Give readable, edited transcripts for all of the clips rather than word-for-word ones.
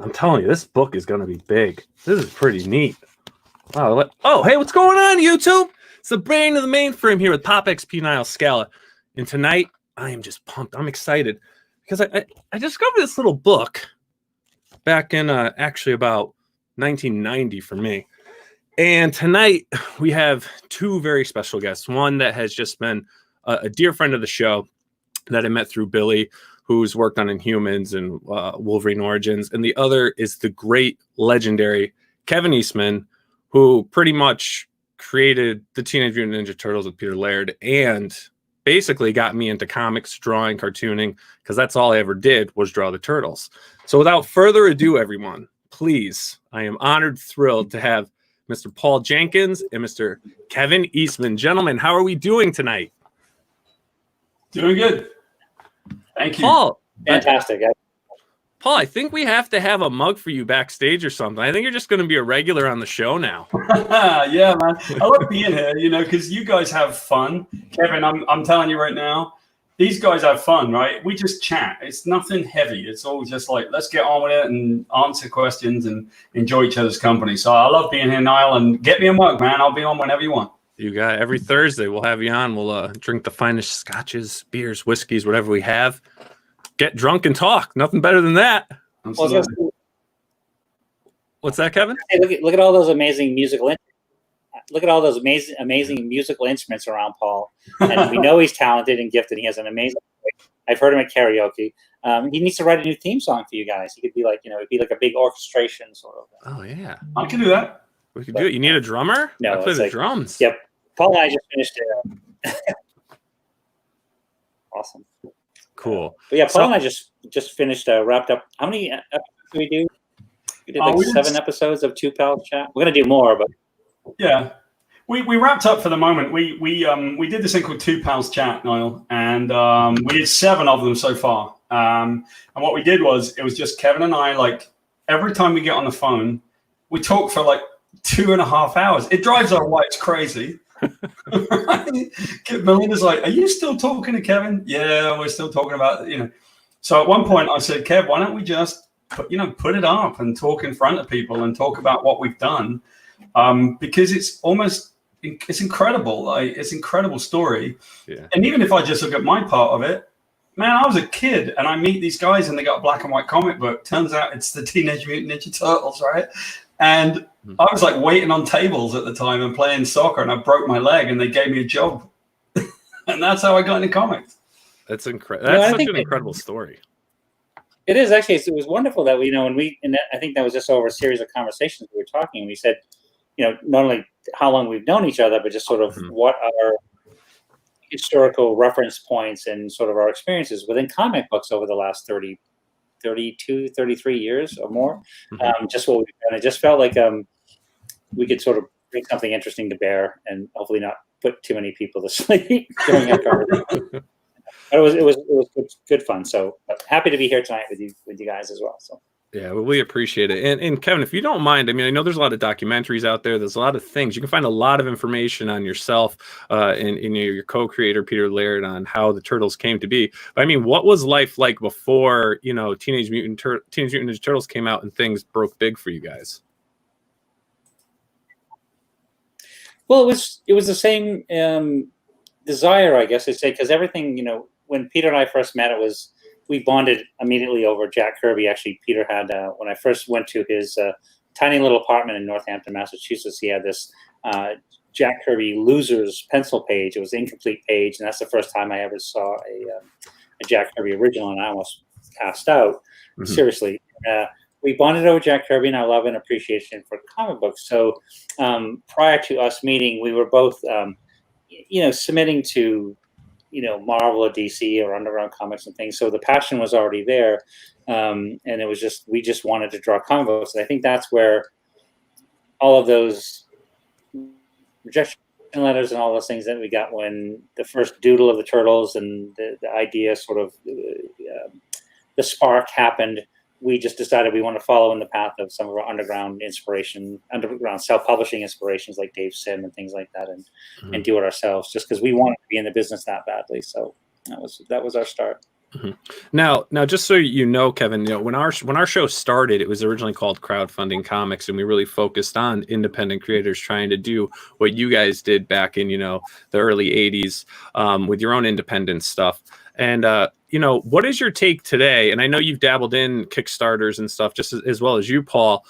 I'm telling you, this book is going to be big. This is pretty neat. Wow. Oh, hey, what's going on, YouTube? It's the brain of the mainframe here with POPXP Nile Scala. And tonight, I am just pumped. I'm excited because I discovered this little book back in actually about 1990 for me. And tonight, we have two very special guests. One that has just been a dear friend of the show that I met through Billy, who's worked on Inhumans and Wolverine Origins. And the other is the great, legendary Kevin Eastman, who pretty much created the Teenage Mutant Ninja Turtles with Peter Laird and basically got me into comics, drawing, cartooning, because that's all I ever did was draw the Turtles. So without further ado, everyone, please, I am honored, thrilled to have Mr. Paul Jenkins and Mr. Kevin Eastman. Gentlemen, how are we doing tonight? Doing good. Thank you. Paul, fantastic. Paul, I think we have to have a mug for you backstage or something. I think you're just going to be a regular on the show now. Yeah, man. I love being here, because you guys have fun. Kevin, I'm telling you right now, these guys have fun, right? We just chat. It's nothing heavy. It's all just like, let's get on with it and answer questions and enjoy each other's company. So I love being here, Nile, and get me a mug, man. I'll be on whenever you want. You got it. Every Thursday, we'll have you on. We'll drink the finest scotches, beers, whiskeys, whatever we have. Get drunk and talk. Nothing better than that. Absolutely. What's that, Kevin? Hey, look at all those amazing musical. Look at all those amazing musical instruments around Paul, and we know he's talented and gifted. He has an amazing. I've heard him at karaoke. He needs to write a new theme song for you guys. He could be like, it'd be like a big orchestration sort of. Oh yeah, I can do that. We could do it. You need a drummer? No, I play the like, drums. Yep. Paul and I just finished it. Awesome. Cool. But yeah, Paul and I just finished, wrapped up. How many episodes did we do? We did like 7 episodes of Two Pals Chat. We're gonna do more, but yeah, we wrapped up for the moment. We did this thing called Two Pals Chat, Niall, and we did 7 of them so far. And what we did was it was just Kevin and I. Like every time we get on the phone, we talk for like 2.5 hours. It drives our wives crazy. Melinda's like, are you still talking to Kevin? Yeah, we're still talking about, So at one point I said, Kev, why don't we just put it up and talk in front of people and talk about what we've done? Because it's incredible. Like, it's an incredible story. Yeah. And even if I just look at my part of it, man, I was a kid and I meet these guys and they got a black and white comic book. Turns out it's the Teenage Mutant Ninja Turtles, right? And I was like waiting on tables at the time and playing soccer, and I broke my leg, and they gave me a job, and that's how I got into comics. That's incredible. That's such an incredible story. It is actually. It was wonderful that I think that was just over a series of conversations we were talking. And we said, not only how long we've known each other, but just sort of what our historical reference points and sort of our experiences within comic books over the last 32, 33 years or more. Just what we've done. It just felt like we could sort of bring something interesting to bear and hopefully not put too many people to sleep during our conversation. But it was good fun. So happy to be here tonight with you guys as well. So yeah, well, we appreciate it. And Kevin, if you don't mind, I mean, I know there's a lot of documentaries out there. There's a lot of things. You can find a lot of information on yourself and your co-creator, Peter Laird, on how the Turtles came to be. But I mean, what was life like before, Teenage Mutant Ninja Turtles came out and things broke big for you guys? Well, it was the same desire, I guess I'd say, because everything, when Peter and I first met, we bonded immediately over Jack Kirby. Actually, Peter had, when I first went to his tiny little apartment in Northampton, Massachusetts, he had this Jack Kirby Losers pencil page. It was an incomplete page, and that's the first time I ever saw a Jack Kirby original, and I almost passed out. Seriously. We bonded over Jack Kirby and our love and appreciation for comic books. So prior to us meeting, we were both, submitting to, Marvel or DC or Underground Comics and things. So the passion was already there. And it was we just wanted to draw comic books. And I think that's where all of those rejection letters and all those things that we got when the first doodle of the Turtles and the idea sort of, the spark happened. We just decided we want to follow in the path of some of our underground self-publishing inspirations like Dave Sim and things like that, and do it ourselves just because we wanted to be in the business that badly. So that was our start. Now, just so you know, Kevin, when our show started, it was originally called Crowdfunding Comics, and we really focused on independent creators trying to do what you guys did back in the early '80s with your own independent stuff. And what is your take today? And I know you've dabbled in Kickstarters and stuff just as well as you, Paul.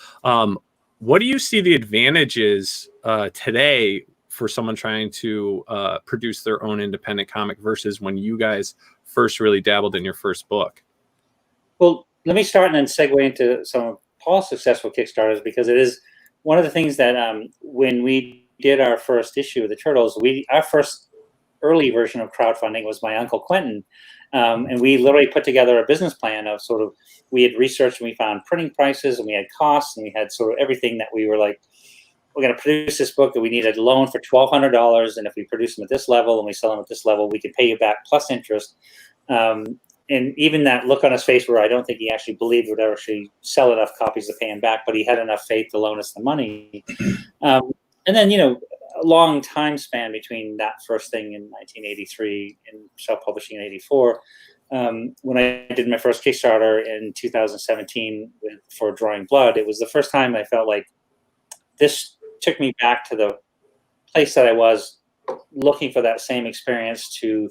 What do you see the advantages today for someone trying to produce their own independent comic versus when you guys first really dabbled in your first book? Well, let me start and then segue into some of Paul's successful Kickstarters, because it is one of the things that when we did our first issue of the Turtles, our first early version of crowdfunding was my Uncle Quentin. And we literally put together a business plan of sort of, we had researched and we found printing prices and we had costs and we had sort of everything that we were like, we're going to produce this book and we need a loan for $1,200. And if we produce them at this level and we sell them at this level, we can pay you back plus interest. And even that look on his face where I don't think he actually believed would actually sell enough copies to pay him back, but he had enough faith to loan us the money. And then, a long time span between that first thing in 1983 and self-publishing in 84. When I did my first Kickstarter in 2017 for Drawing Blood, it was the first time I felt like this took me back to the place that I was looking for that same experience, to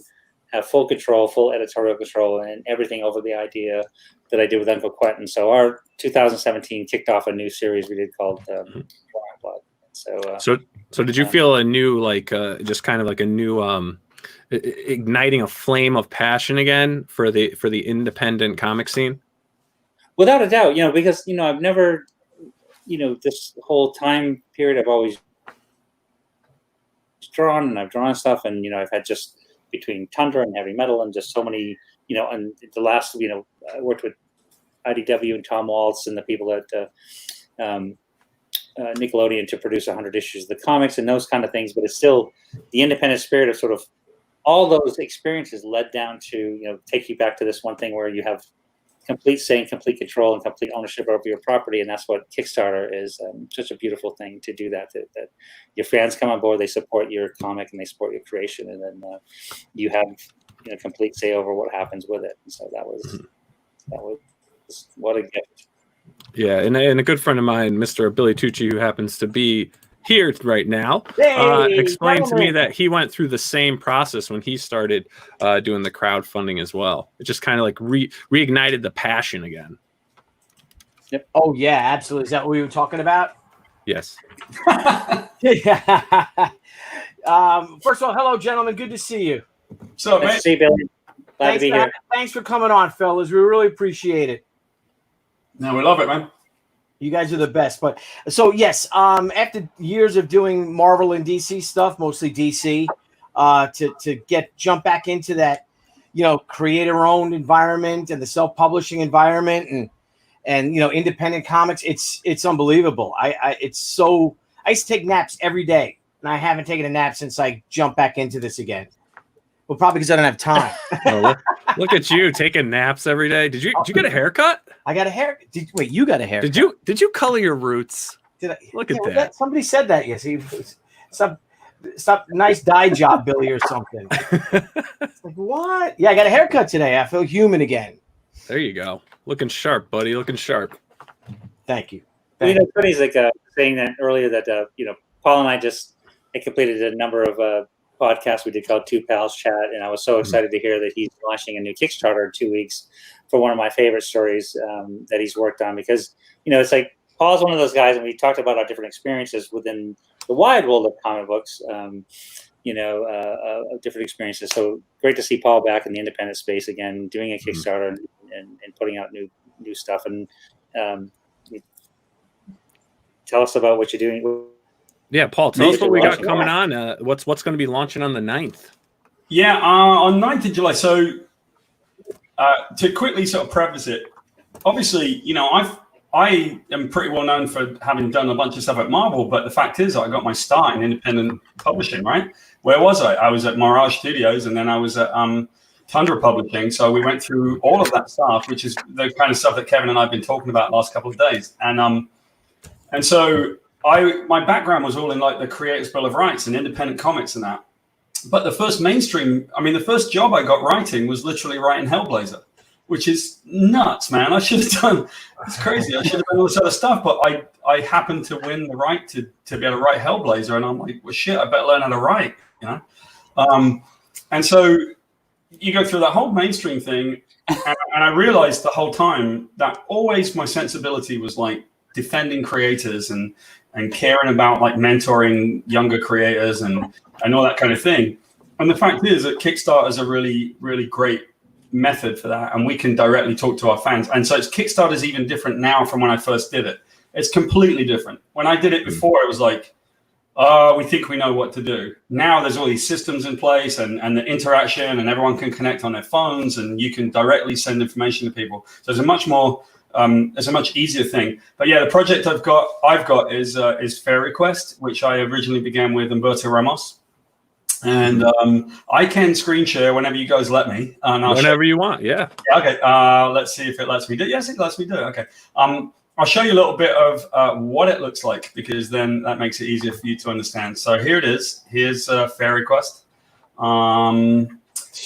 have full control, full editorial control, and everything over the idea that I did with Uncle Quentin. So our 2017 kicked off a new series we did called Drawing Blood. So did you feel a new, just kind of like a new, igniting a flame of passion again for the independent comic scene? Without a doubt, because, I've never, this whole time period, I've always drawn and I've drawn stuff, and, I've had just between Tundra and heavy metal and just so many, and the last, I worked with IDW and Tom Waltz and the people at Nickelodeon to produce 100 issues of the comics and those kind of things, but it's still the independent spirit of sort of all those experiences led down to, take you back to this one thing where you have complete say and complete control and complete ownership over your property. And that's what Kickstarter is. Such a beautiful thing to do that your fans come on board, they support your comic and they support your creation. And then you have complete say over what happens with it. And so that was what a gift. Yeah. And a good friend of mine, Mr. Billy Tucci, who happens to be here right now, explained to me that he went through the same process when he started doing the crowdfunding as well. It just kind of like reignited the passion again. Yep. Oh yeah, absolutely. Is that what we were talking about? Yes. Yeah. First of all, hello, gentlemen. Good to see you. So, nice to see you, Billy. Glad to be here. Thanks for coming on, fellas. We really appreciate it. No, we love it, man. You guys are the best. But so yes, after years of doing Marvel and DC stuff, mostly DC, to jump back into that, creator-owned environment and the self-publishing environment and independent comics, it's unbelievable. I used to take naps every day, and I haven't taken a nap since I jumped back into this again. Well, probably because I don't have time. Look at you taking naps every day. Did you get a haircut? I got a haircut. Wait, you got a haircut? Did you color your roots? Look at that. Somebody said that. Yes, some nice dye job, Billy, or something. It's like, what? Yeah, I got a haircut today. I feel human again. There you go. Looking sharp, buddy. Looking sharp. Thank you. Funny's like saying that earlier that Paul and I had completed a number of podcast we did called Two Pals Chat, and I was so excited to hear that he's launching a new Kickstarter in 2 weeks for one of my favorite stories that he's worked on, because it's like Paul's one of those guys, and we talked about our different experiences within the wide world of comic books, different experiences. So great to see Paul back in the independent space again, doing a Kickstarter and putting out new stuff. And tell us about what you're doing. Yeah, Paul, tell us what we got coming on. What's going to be launching on the 9th? Yeah, on 9th of July. So to quickly sort of preface it, obviously, I am pretty well known for having done a bunch of stuff at Marvel, but the fact is I got my start in independent publishing, right? Where was I? I was at Mirage Studios, and then I was at Tundra Publishing. So we went through all of that stuff, which is the kind of stuff that Kevin and I have been talking about the last couple of days. And so my background was all in like the Creators Bill of Rights and independent comics and that. But the first mainstream, I mean, the first job I got writing was literally writing Hellblazer, which is nuts, man. I should have done, it's crazy. I should have done all this other stuff, but I happened to win the right to be able to write Hellblazer. And I'm like, well, shit, I better learn how to write, you know? And so you go through that whole mainstream thing. And I realized the whole time that always my sensibility was like defending creators and caring about like mentoring younger creators and all that kind of thing. And the fact is that Kickstarter is a really, really great method for that. And we can directly talk to our fans. And so Kickstarter is even different now from when I first did it. It's completely different. When I did it before, it was like, we think we know what to do. Now there's all these systems in place and the interaction, and everyone can connect on their phones, and you can directly send information to people. So it's a much more, it's a much easier thing. But yeah, the project I've got is Fair Request, which I originally began with Humberto Ramos. And I can screen share whenever you guys let me. Whenever you want, yeah. Okay, let's see if it lets me do it. Yes, it lets me do it. Okay. I'll show you a little bit of what it looks like, because then that makes it easier for you to understand. So here it is. Here's Fair Request. And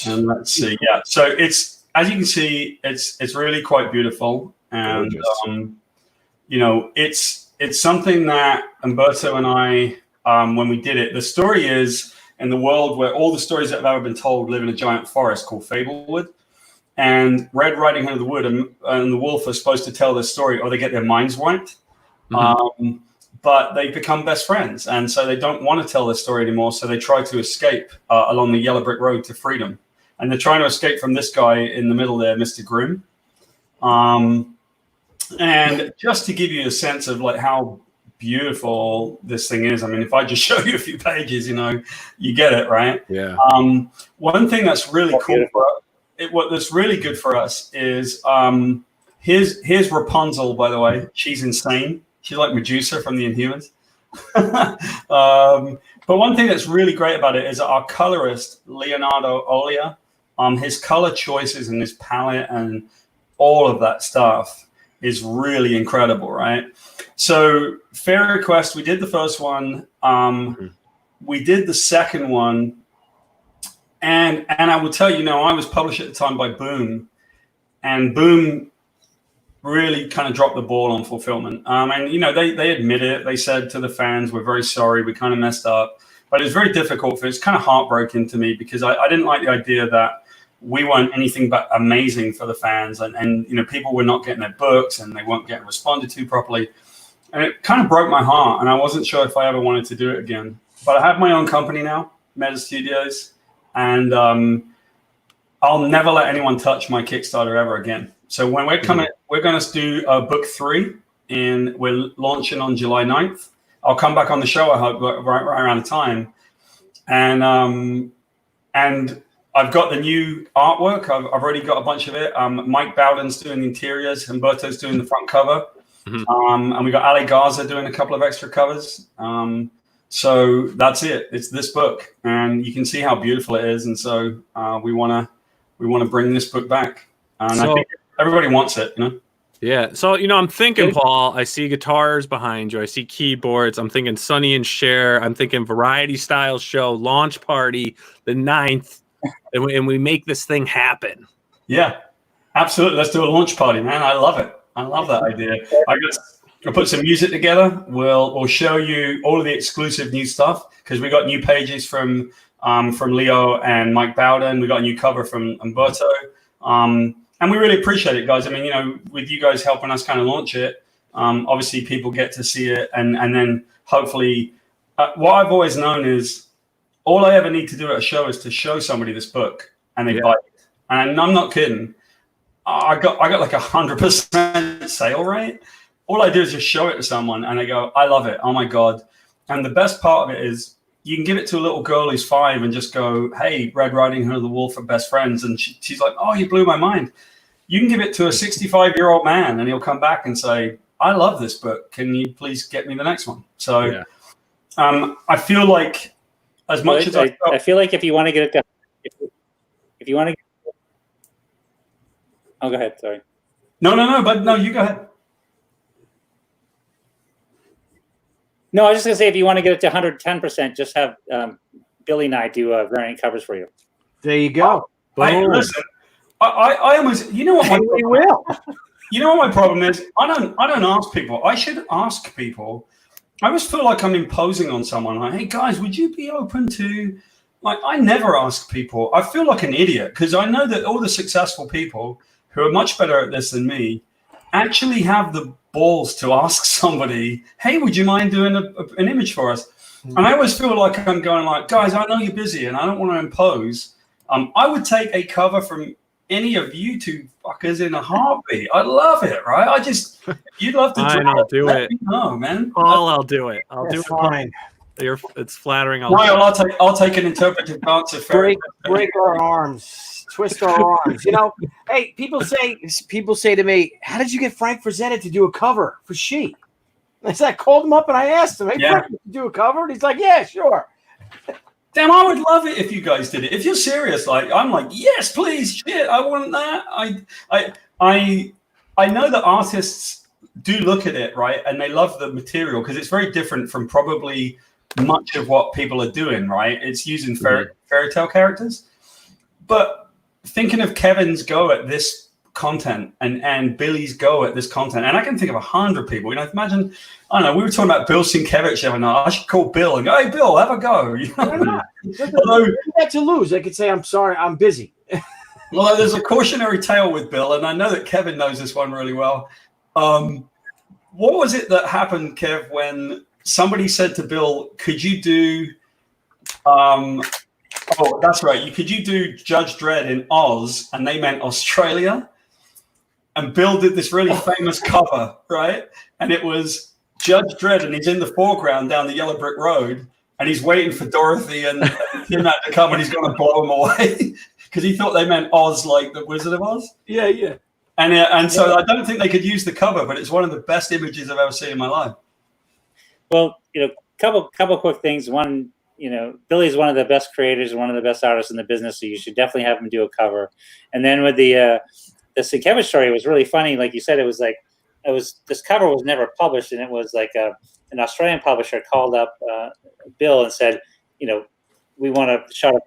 let's see. Yeah. So it's, as you can see, it's really quite beautiful. And you know, it's something that Humberto and I, when we did it, the story is in the world where all the stories that have ever been told live in a giant forest called Fablewood. And Red Riding Hood of the Wood and the Wolf are supposed to tell their story, or they get their minds wiped. But they become best friends. And so they don't want to tell their story anymore. So they try to escape along the yellow brick road to freedom. And they're trying to escape from this guy in the middle there, Mr. Groom. And just to give you a sense of like how beautiful this thing is, I mean, if I just show you a few pages, you know, you get it, right? Yeah. One thing that's really cool for us, what that's really good for us is here's Rapunzel, by the way. She's insane. She's like Medusa from the Inhumans. But one thing that's really great about it is our colorist, Leonardo Olia, his color choices and his palette and all of that stuff is really incredible, right? So Fair Request, we did the first one. We did the second one. And I will tell you, I was published at the time by Boom, and Boom really kind of dropped the ball on fulfillment. And, they admit it. They said to the fans, we're very sorry. We kind of messed up. But it was very difficult. It's kind of heartbreaking to me, because I didn't like the idea that we weren't anything but amazing for the fans. And people were not getting their books, and they weren't getting responded to properly. And it kind of broke my heart. And I wasn't sure if I ever wanted to do it again. But I have my own company now, Meta Studios. And I'll never let anyone touch my Kickstarter ever again. So when we're coming, we're going to do book 3, and we're launching on July 9th. I'll come back on the show, I hope, right around the time. And I've got the new artwork. I've already got a bunch of it. Mike Bowden's doing the interiors. Humberto's doing the front cover. And we got Ali Garza doing a couple of extra covers. So that's it. It's this book, and you can see how beautiful it is. And so we want to bring this book back, and I think everybody wants it, Yeah. So I'm thinking, Paul. I see guitars behind you. I see keyboards. I'm thinking Sonny and Cher. I'm thinking variety style show, launch party, the 9th, and we make this thing happen. Yeah, absolutely. Let's do a launch party, man. I love it. I love that idea. We'll put some music together. We'll show you all of the exclusive new stuff, because we got new pages from Leo and Mike Bowden. We got a new cover from Humberto. And we really appreciate it, guys. I mean, with you guys helping us kind of launch it, obviously people get to see it. And then hopefully what I've always known is all I ever need to do at a show is to show somebody this book, and they buy it. And I'm not kidding. I got like 100% sale rate. All I do is just show it to someone, and they go, I love it. Oh, my God. And the best part of it is you can give it to a little girl who's 5 and just go, hey, Red Riding Hood of the Wolf are best friends. And she's like, oh, you blew my mind. You can give it to a 65-year-old man, and he'll come back and say, I love this book. Can you please get me the next one? So I feel like as much as I feel like if you want to get it to, if you want to, oh, go ahead. Sorry. No, but no, you go ahead. No, I was just going to say, if you want to get it to 110%, just have Billy and I do variant covers for you. There you go. Hey, listen, I almost, you know what my you know what my problem is? I don't ask people. I should ask people. I always feel like I'm imposing on someone. Like, hey guys, would you be open to? Like, I never ask people. I feel like an idiot because I know that all the successful people who are much better at this than me actually have the balls to ask somebody, hey, would you mind doing an image for us? And I always feel like I'm going like, guys, I know you're busy and I don't want to impose. I would take a cover from any of you two fuckers in a heartbeat. I love it, right? You'd love to do it. No, man. I'll do it. I'll do it. Fine. It's flattering. I'll take an interpretive dance. Break our arms, twist our arms. You know, hey, people say to me, "How did you get Frank Frazetta to do a cover for She?" I said, I called him up and I asked him, "Hey, Frank, you do a cover?" And he's like, "Yeah, sure." Damn, I would love it if you guys did it. If you're serious, like I'm like, yes, please, shit, I want that. I know that artists do look at it, right, and they love the material because it's very different from probably much of what people are doing, right? It's using fairy tale characters. But thinking of Kevin's go at this content and Billy's go at this content, and I can think of 100 people. You know, imagine, I don't know, we were talking about Bill Sienkiewicz the other night. I should call Bill and go, "Hey, Bill, have a go." You know? Although to lose, I could say, "I'm sorry, I'm busy." Well, there's a cautionary tale with Bill, and I know that Kevin knows this one really well. What was it that happened, Kev, when somebody said to Bill, "Could you do?" Oh, that's right. Could you do Judge Dredd in Oz? And they meant Australia. And Bill did this really famous cover, right? And it was Judge Dredd, and he's in the foreground down the yellow brick road, and he's waiting for Dorothy and Tim to come, and he's going to blow him away because he thought they meant Oz, like the Wizard of Oz. Yeah. And so I don't think they could use the cover, but it's one of the best images I've ever seen in my life. Well, you know, couple quick things. One, you know, Billy's one of the best creators, one of the best artists in the business, so you should definitely have him do a cover. And then with the Sienkiewicz story, it was really funny. Like you said, this cover was never published, and it was like an Australian publisher called up Bill and said, you know, we want to shut up,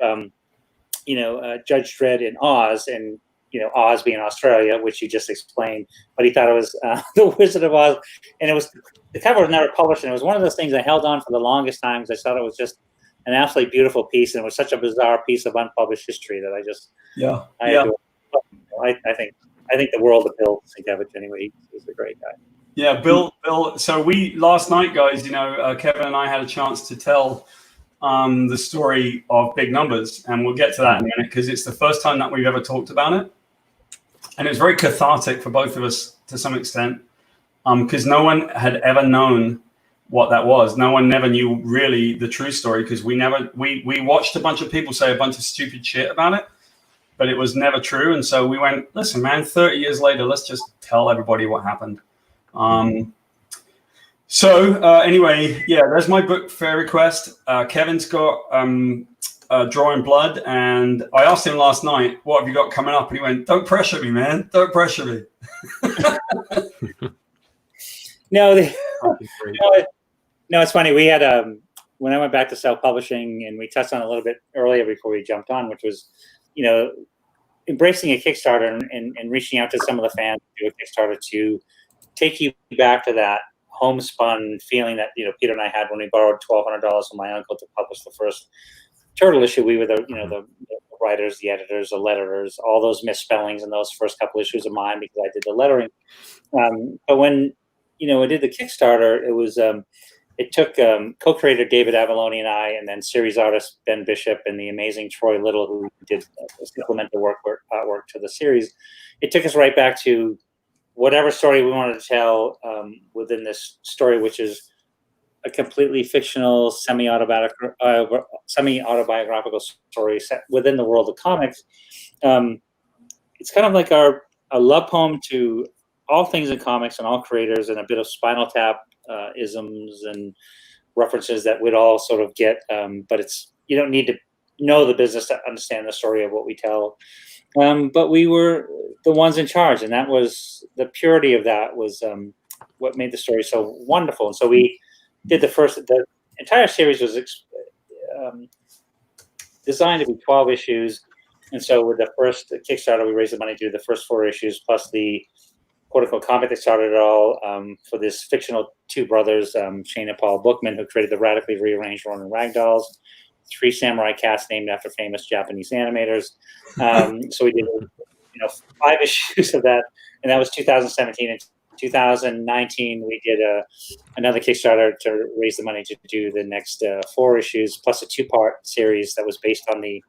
Judge Dredd in Oz, and you know, Oz being Australia, which you just explained, but he thought it was the Wizard of Oz, and the cover was never published, and it was one of those things I held on for the longest time because I thought it was just an absolutely beautiful piece, and it was such a bizarre piece of unpublished history that I think the world of Bill Sienkiewicz anyway. He's a great guy. Yeah, Bill. So last night, guys, you know, Kevin and I had a chance to tell the story of Big Numbers, and we'll get to that in a minute because it's the first time that we've ever talked about it, and it was very cathartic for both of us to some extent, because no one had ever known what that was. No one never knew really the true story because we watched a bunch of people say a bunch of stupid shit about it, but it was never true. And so we went, listen, man, 30 years later, let's just tell everybody what happened. Anyway, yeah, there's my book fair request. Kevin's got Drawing Blood, and I asked him last night, what have you got coming up? And he went, don't pressure me, man. Don't pressure me. No, it's funny. We had when I went back to self-publishing, and we touched on it a little bit earlier before we jumped on, which was, you know, embracing a Kickstarter and reaching out to some of the fans to do a Kickstarter to take you back to that homespun feeling that, you know, Peter and I had when we borrowed $1,200 from my uncle to publish the first Turtle issue. We were the writers, the editors, the letterers, all those misspellings in those first couple issues of mine because I did the lettering. But when, you know, I did the Kickstarter, it was it took co-creator David Avalone and I, and then series artist Ben Bishop and the amazing Troy Little, who did supplemental artwork to the series. It took us right back to whatever story we wanted to tell within this story, which is a completely fictional, semi-autobiographical story set within the world of comics. It's kind of like our love poem to all things in comics and all creators, and a bit of Spinal Tap isms and references that we'd all sort of get. But you don't need to know the business to understand the story of what we tell. But we were the ones in charge, and that was the purity of that was what made the story so wonderful. And so we did the entire series was designed to be 12 issues. And so with the first Kickstarter, we raised the money to do the first 4 issues, plus the quote-unquote comic that started it all, for this fictional 2 brothers, Shane and Paul Bookman, who created the radically rearranged Ronin Ragdolls, 3 samurai cats named after famous Japanese animators. So we did 5 issues of that, and that was 2017. And 2019, we did another Kickstarter to raise the money to do the next 4 issues, plus a 2-part series that was based on the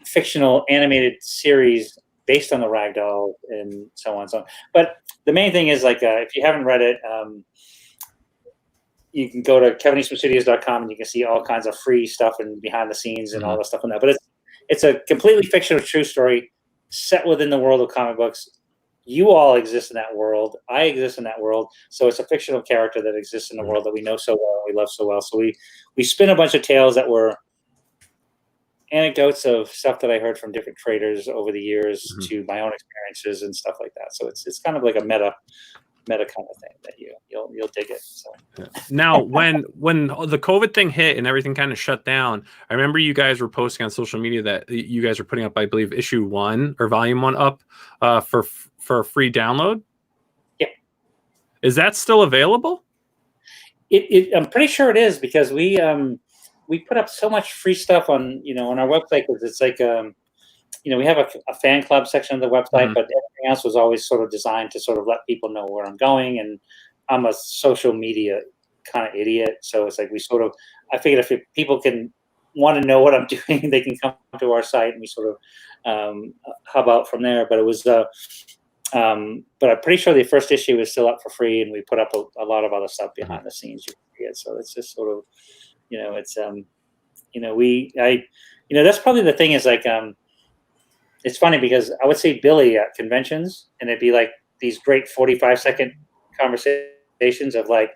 fictional animated series based on the Ragdoll and so on and so on. But the main thing is, like, if you haven't read it, you can go to kevineastmanstudios.com and you can see all kinds of free stuff and behind the scenes and all that stuff on that. But it's a completely fictional true story set within the world of comic books. You all exist in that world. I exist in that world. So it's a fictional character that exists in the world that we know so well, we love so well. So we spin a bunch of tales that were anecdotes of stuff that I heard from different creators over the years to my own experiences and stuff like that. So it's kind of like a meta kind of thing that you'll dig it. So now, when the COVID thing hit and everything kind of shut down, I remember you guys were posting on social media that you guys were putting up, I believe, issue 1 or volume 1 up for free download. Yeah. Is that still available? I'm pretty sure it is, because we put up so much free stuff on on our website, because it's like we have a fan club section of the website, but everything else was always sort of designed to sort of let people know where I'm going. And I'm a social media kind of idiot, so it's like I figured if people can want to know what I'm doing, they can come to our site and we sort of hub out from there. But it was but I'm pretty sure the first issue is still up for free, and we put up a lot of other stuff behind the scenes. So it's just sort of it's that's probably the thing, is like it's funny because I would see Billy at conventions, and it'd be like these great 45-second conversations of, like,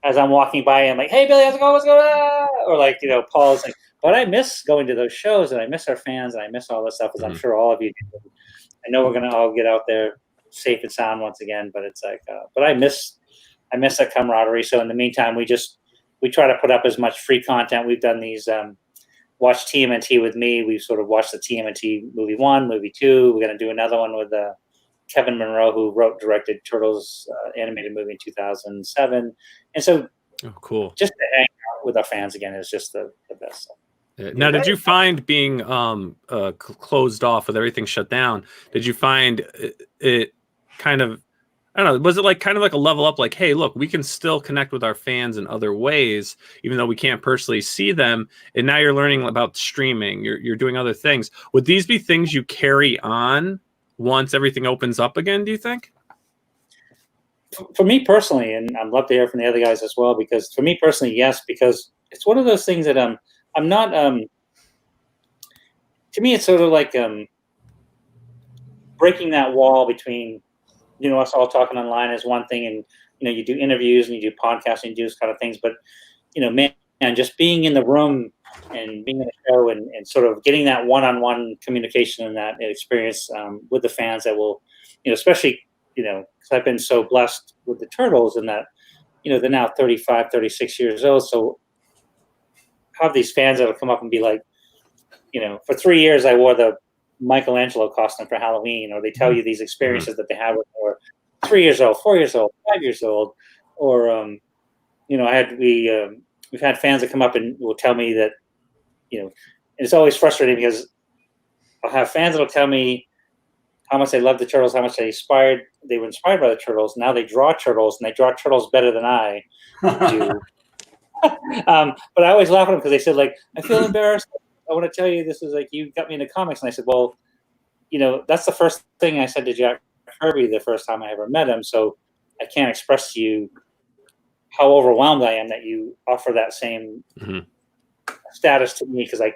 as I'm walking by, I'm like, "Hey, Billy, how's it going? What's going on?" Or like, Paul's like, "But I miss going to those shows, and I miss our fans, and I miss all this stuff," as I'm sure all of you do. I know we're gonna all get out there safe and sound once again, but it's like, but I miss that camaraderie. So in the meantime, we try to put up as much free content. We've done these. Watch TMNT with me. We've sort of watched the TMNT movie 1, movie 2. We're going to do another one with Kevin Monroe, who directed Turtles animated movie in 2007. And so, cool. Just to hang out with our fans again is just the best. Now, did you find being closed off with everything shut down? Did you find it kind of, I don't know, was it like kind of like a level up, like, hey, look, we can still connect with our fans in other ways, even though we can't personally see them. And now you're learning about streaming, you're doing other things. Would these be things you carry on once everything opens up again, do you think? For me personally, and I'd love to hear from the other guys as well, because for me personally, yes, because it's one of those things that I'm not, to me, it's sort of like breaking that wall between, us all talking online is one thing, and you do interviews and you do podcasts and you do those kind of things, but man, just being in the room and being in the show and sort of getting that one-on-one communication and that experience with the fans that will, especially because I've been so blessed with the Turtles, and that they're now 35, 36 years old, so have these fans that will come up and be like, for 3 years I wore the Michelangelo costume for Halloween, or they tell you these experiences that they have when they were 3 years old, 4 years old, 5 years old, or we've had fans that come up and will tell me that, and it's always frustrating because I'll have fans that'll tell me how much they love the Turtles, how much they were inspired by the Turtles. Now they draw Turtles, and they draw Turtles better than I do. But I always laugh at them because they said, like, I feel embarrassed. I want to tell you, this is like, you got me into comics. And I said, well, that's the first thing I said to Jack Kirby the first time I ever met him. So I can't express to you how overwhelmed I am that you offer that same status to me, because I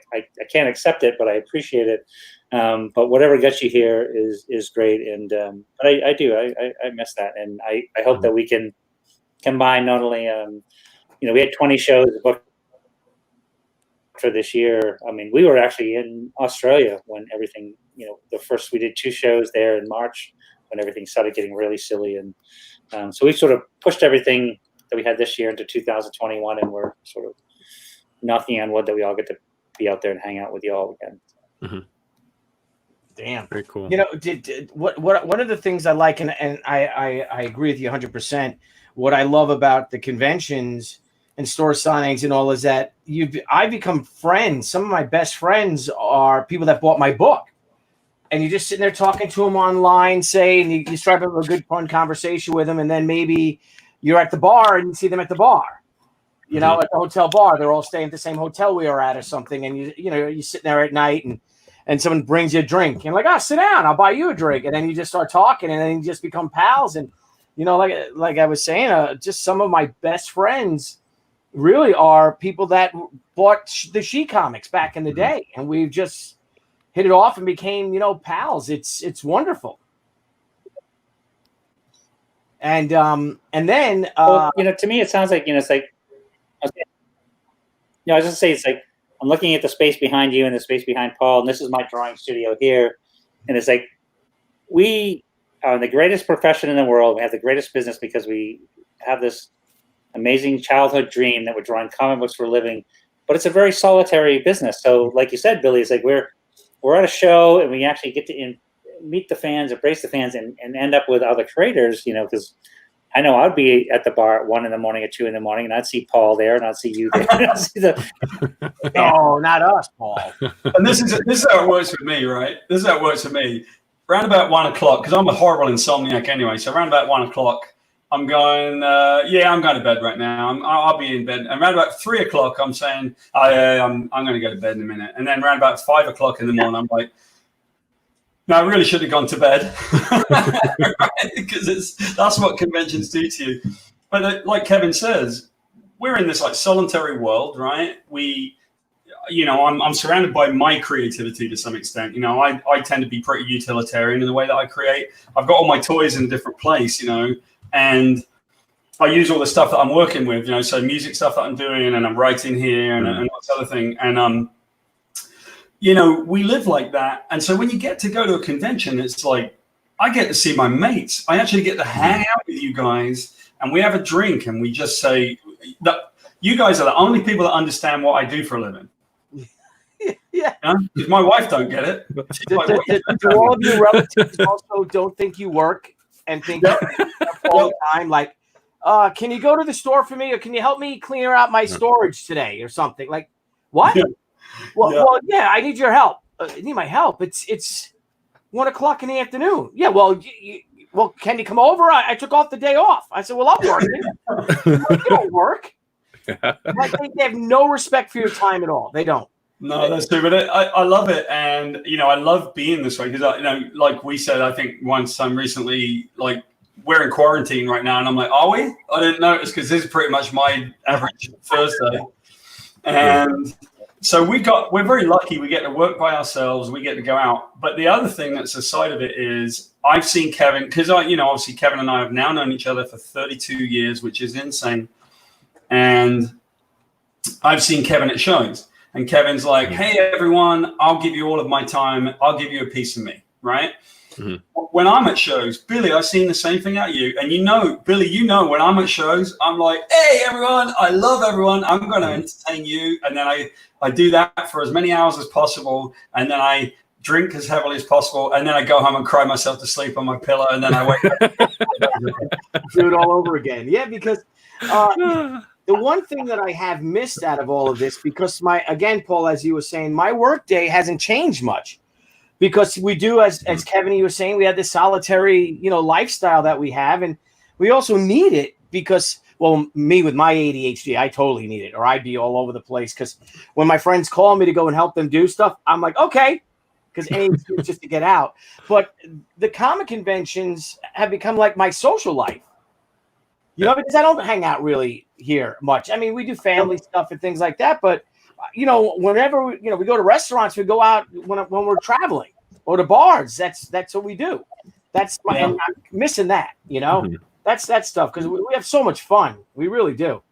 can't accept it, but I appreciate it. But whatever gets you here is great. And but I do. I miss that. And I hope that we can combine not only, we had 20 shows booked for this year. I mean, we were actually in Australia when everything, we did 2 shows there in March when everything started getting really silly. And so we sort of pushed everything that we had this year into 2021, and we're sort of knocking on wood that we all get to be out there and hang out with you all again. Mm-hmm. Damn. Very cool. You know, what one of the things I like, and I agree with you 100%. What I love about the conventions and store signings and all is that I've become friends. Some of my best friends are people that bought my book, and you're just sitting there talking to them online, say, and you strike up a good fun conversation with them, and then maybe you're at the bar and you see them at the bar. You know, at the hotel bar, they're all staying at the same hotel we are at or something, and you're sitting there at night and someone brings you a drink. And you're like, sit down, I'll buy you a drink. And then you just start talking, and then you just become pals. And, like I was saying, just some of my best friends really are people that bought the She comics back in the day. And we've just hit it off and became, pals. It's wonderful. And then, to me, it sounds like, it's like, I was just saying, it's like, I'm looking at the space behind you and the space behind Paul, and this is my drawing studio here. And it's like, we are the greatest profession in the world. We have the greatest business because we have this amazing childhood dream that we're drawing comic books for a living, but it's a very solitary business. So like you said, Billy, it's like we're at a show and we actually get to meet the fans, embrace the fans, and end up with other creators, because I know I'd be at the bar at 1 a.m. or 2 a.m, and I'd see Paul there, and I'd see you there. I'd see no, not us, Paul. And this is how it works with me, right? This is how it works for me. Around about 1 o'clock, because I'm a horrible insomniac anyway. So around about 1 o'clock, I'm going. I'm going to bed right now. I'll be in bed. And around about 3 o'clock, I'm saying, I'm going to go to bed in a minute. And then around about 5 o'clock in the morning, I'm like, no, I really should have gone to bed, right? Because that's what conventions do to you. But like Kevin says, we're in this like solitary world, right? I'm surrounded by my creativity to some extent. I tend to be pretty utilitarian in the way that I create. I've got all my toys in a different place, and I use all the stuff that I'm working with, so music stuff that I'm doing, and I'm writing here and this other thing. And, we live like that. And so when you get to go to a convention, it's like, I get to see my mates. I actually get to hang out with you guys, and we have a drink, and we just say that you guys are the only people that understand what I do for a living. Yeah. Because my wife don't get it. Do all of your relatives also don't think you work and think all the time, like, can you go to the store for me, or can you help me clear out my storage today or something? Like, what? Yeah. Well, I need your help. I need my help. It's 1 o'clock in the afternoon. Yeah, well, can you come over? I took off the day off. I said, well, I'm working. You don't work. I think they have no respect for your time at all. They don't. No, that's true. But I love it. And, I love being this way because, like we said, I think once recently, like, we're in quarantine right now. And I'm like, are we? I didn't notice because this is pretty much my average Thursday. And so we're very lucky. We get to work by ourselves. We get to go out. But the other thing that's a side of it is I've seen Kevin, because obviously Kevin and I have now known each other for 32 years, which is insane. And I've seen Kevin at shows, and Kevin's like, hey, everyone, I'll give you all of my time. I'll give you a piece of me. Right. Mm-hmm. When I'm at shows, Billy, I've seen the same thing at you. And Billy, when I'm at shows, I'm like, hey, everyone, I love everyone. I'm going to entertain you. And then I do that for as many hours as possible. And then I drink as heavily as possible. And then I go home and cry myself to sleep on my pillow. And then I wake up. Do it all over again. Yeah, because the one thing that I have missed out of all of this, because Paul, as you were saying, my work day hasn't changed much. Because we do, as Kevin, you were saying, we have this solitary, lifestyle that we have. And we also need it because, well, me with my ADHD, I totally need it, or I'd be all over the place. Because when my friends call me to go and help them do stuff, I'm like, okay, because it's just to get out. But the comic conventions have become like my social life. Because I don't hang out really here much. I mean, we do family stuff and things like that, but whenever we go to restaurants, we go out when we're traveling, or to bars. That's what we do. I'm missing that. That's that stuff because we have so much fun. We really do.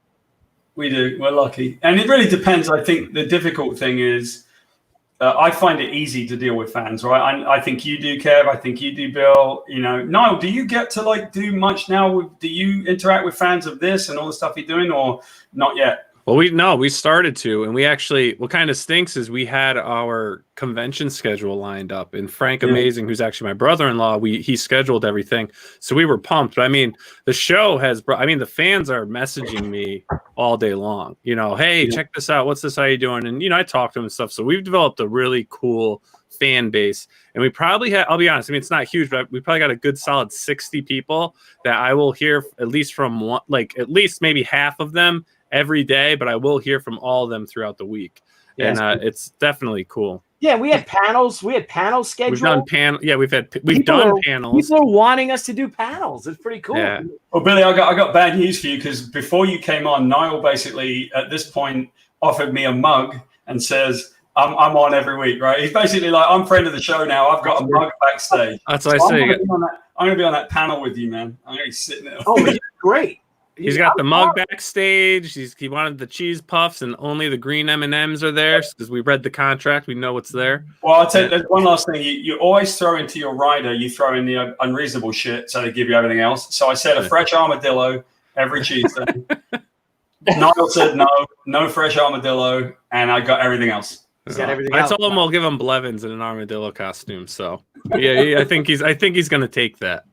We do. We're lucky, and it really depends. I think the difficult thing is, I find it easy to deal with fans, right? I think you do, Kev. I think you do, Bill. Niall, do you get to do much now? Do you interact with fans of this and all the stuff you're doing, or not yet? Well, we started to, and we actually, what kind of stinks is we had our convention schedule lined up, and Frank Amazing, who's actually my brother-in-law, he scheduled everything, so we were pumped. But I mean, the show the fans are messaging me all day long. You know, hey, check this out. What's this? How you doing? And I talk to them and stuff. So we've developed a really cool fan base, and we probably have. I'll be honest. I mean, it's not huge, but we probably got a good solid 60 people that I will hear at least from one, like at least maybe half of them every day, but I will hear from all of them throughout the week. Yes. And it's definitely cool. Yeah, we had panels. We had panels scheduled. We've done we've done panels. People are wanting us to do panels. It's pretty cool. Yeah. Well, Billy, I got bad news for you, because before you came on, Nile basically at this point offered me a mug and says, I'm on every week, right? He's basically like, I'm friend of the show now. I've got a mug backstage. That's what I say. I'm going to be on that panel with you, man. I'm going to be sitting there. Oh, great. He's got the mug backstage. He wanted the cheese puffs, and only the green M&Ms are there because we read the contract. We know what's there. Well, I'll tell you, there's one last thing. You always throw into your rider, you throw in the unreasonable shit, so they give you everything else. So I said a fresh armadillo every Tuesday. Nile said no fresh armadillo, and I got everything else. I told him I'll give him Blevins in an armadillo costume. So yeah, I think he's going to take that.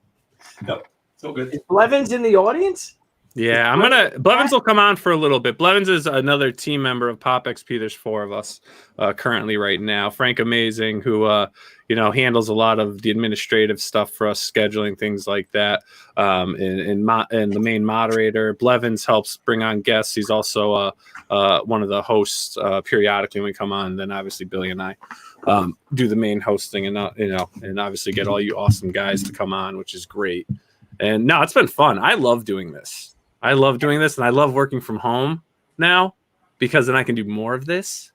Yep, it's all good. Is Blevins in the audience? Yeah, Blevins will come on for a little bit. Blevins is another team member of POPXP. There's 4 of us currently right now. Frank Amazing, who handles a lot of the administrative stuff for us, scheduling things like that, and the main moderator. Blevins helps bring on guests. He's also one of the hosts periodically when we come on. Then obviously Billy and I do the main hosting, and and obviously get all you awesome guys to come on, which is great. And no, it's been fun. I love doing this. And I love working from home now, because then I can do more of this,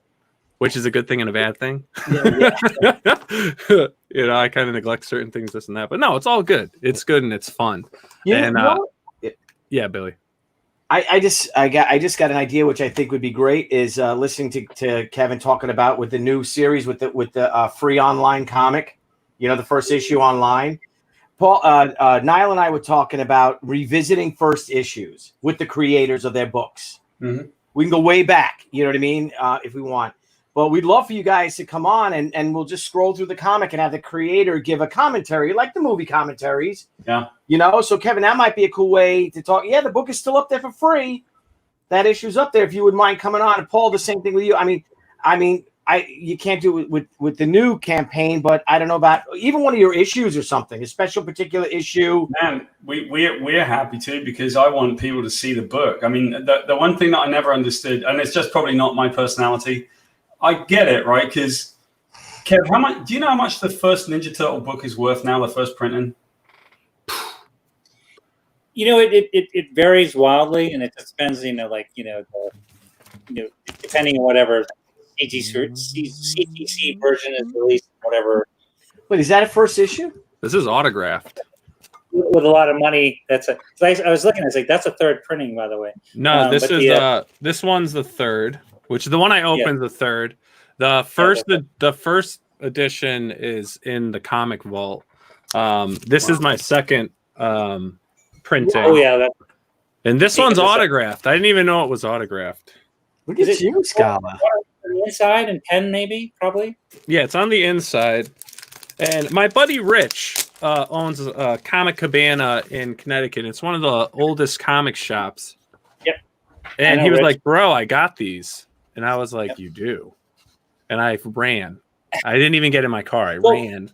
which is a good thing and a bad thing. Yeah. I kind of neglect certain things, this and that, but no, it's all good. It's good and it's fun. Yeah, Billy. I just got an idea, which I think would be great, is listening to Kevin talking about with the new series with the free online comic, the first issue online. Paul, Nile and I were talking about revisiting first issues with the creators of their books. Mm-hmm. We can go way back, you know what I mean, if we want. But we'd love for you guys to come on, and we'll just scroll through the comic and have the creator give a commentary, like the movie commentaries. Yeah. So Kevin, that might be a cool way to talk. Yeah, the book is still up there for free. That issue's up there if you would mind coming on. And Paul, the same thing with you. I mean, you can't do it with the new campaign, but I don't know about even one of your issues or something, a special particular issue. Man, we're happy to, because I want people to see the book. I mean, the one thing that I never understood, and it's just probably not my personality, I get it, right? Because Kev, do you know how much the first Ninja Turtle book is worth now, the first printing? It varies wildly, and it just depends, depending on whatever CTC version is released, whatever. Wait, is that a first issue? This is autographed with a lot of money. I was looking. I was like, that's a third printing, by the way. No, this one's the third, which the one I opened the third. The first edition is in the comic vault. This is my second printing. Oh yeah, and this one's autographed. I didn't even know it was autographed. Look at you, Scala. The inside and pen, maybe, probably. Yeah, it's on the inside. And my buddy Rich owns a Comic Cabana in Connecticut. It's one of the oldest comic shops. Yep. And he was like, "Bro, I got these." And I was like, "You do?" And I ran. I didn't even get in my car. I ran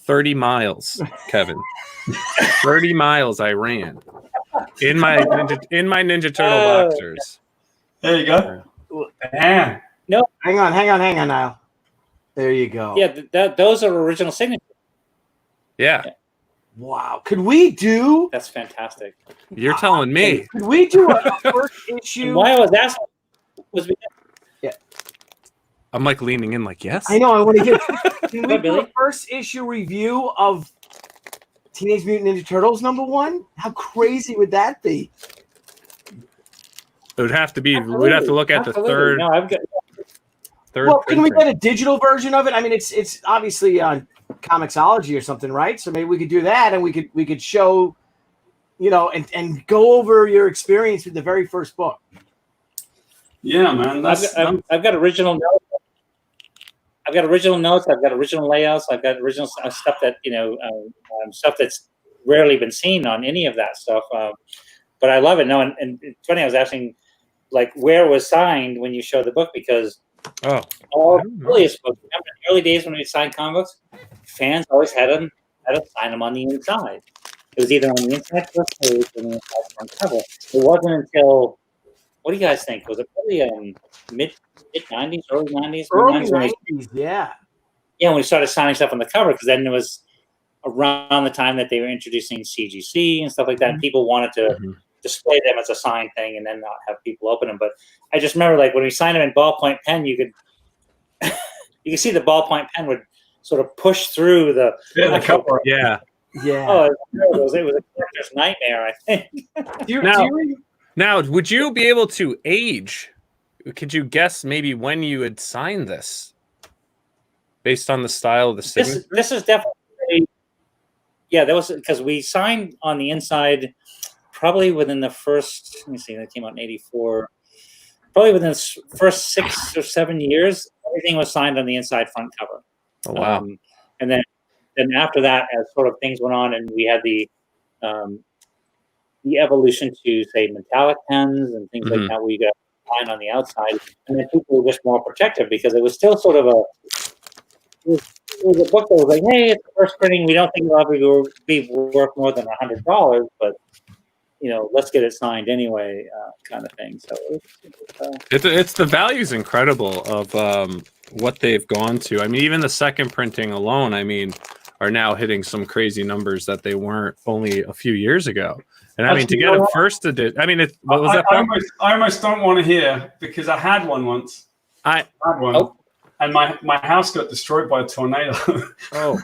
30 miles, Kevin. 30 miles I ran in my Ninja Turtle boxers. There you go. Man. No. Hang on, Nile. There you go. Yeah, those are original signatures. Yeah. Wow. Could we do? That's fantastic. You're telling me. Could we do a first issue? Why I was asking was because. Yeah. I'm like leaning in, like, yes. I know. I want to get. Can we do a first issue review of Teenage Mutant Ninja Turtles #1? How crazy would that be? It would have to be. Absolutely. We'd have to look at the third. No, I've got. Third. Well, can we get a digital version of it? I mean, it's obviously on Comixology or something, right? So maybe we could do that, and we could show, and go over your experience with the very first book. Yeah, man. I've got original notes. I've got original notes. I've got original layouts. I've got original stuff that stuff that's rarely been seen on any of that stuff. But I love it. No, and it's funny. I was asking, like, where was signed when you showed the book, because all the earliest books, remember in the early days when we signed comics, fans always had to sign them on the inside. It was either on the inside first page or on the inside front cover. It wasn't until, what do you guys think? Was it probably mid 90s, early 90s? Early 90s, yeah. Yeah, when we started signing stuff on the cover, because then it was around the time that they were introducing CGC and stuff like that, and people wanted to display them as a signed thing and then not have people open them. But I just remember, like, when we signed them in ballpoint pen, you could see the ballpoint pen would sort of push through the cover. Yeah. Oh, it was a character's nightmare, I think. Now, would you be able to age? Could you guess maybe when you had signed this, based on the style of the signature? This is definitely, yeah. That was because we signed on the inside, probably within the first. Let me see. That came out in '84. Probably within the first 6 or 7 years, everything was signed on the inside front cover. Oh wow! And then after that, as sort of things went on, and we had the evolution to, say, metallic pens and things like that, where you got line on the outside, and then people were just more protective, because it was still sort of it was a book that was like, hey, it's the first printing, we don't think it'll ever be worth more than $100, but let's get it signed anyway, kind of thing. So it's the value's incredible of what they've gone to. I mean, even the second printing alone, I mean, are now hitting some crazy numbers that they weren't only a few years ago. And I mean, to get a first edition, I mean, what was that? I almost don't want to hear, because I had one once. I had one, and my house got destroyed by a tornado. Oh,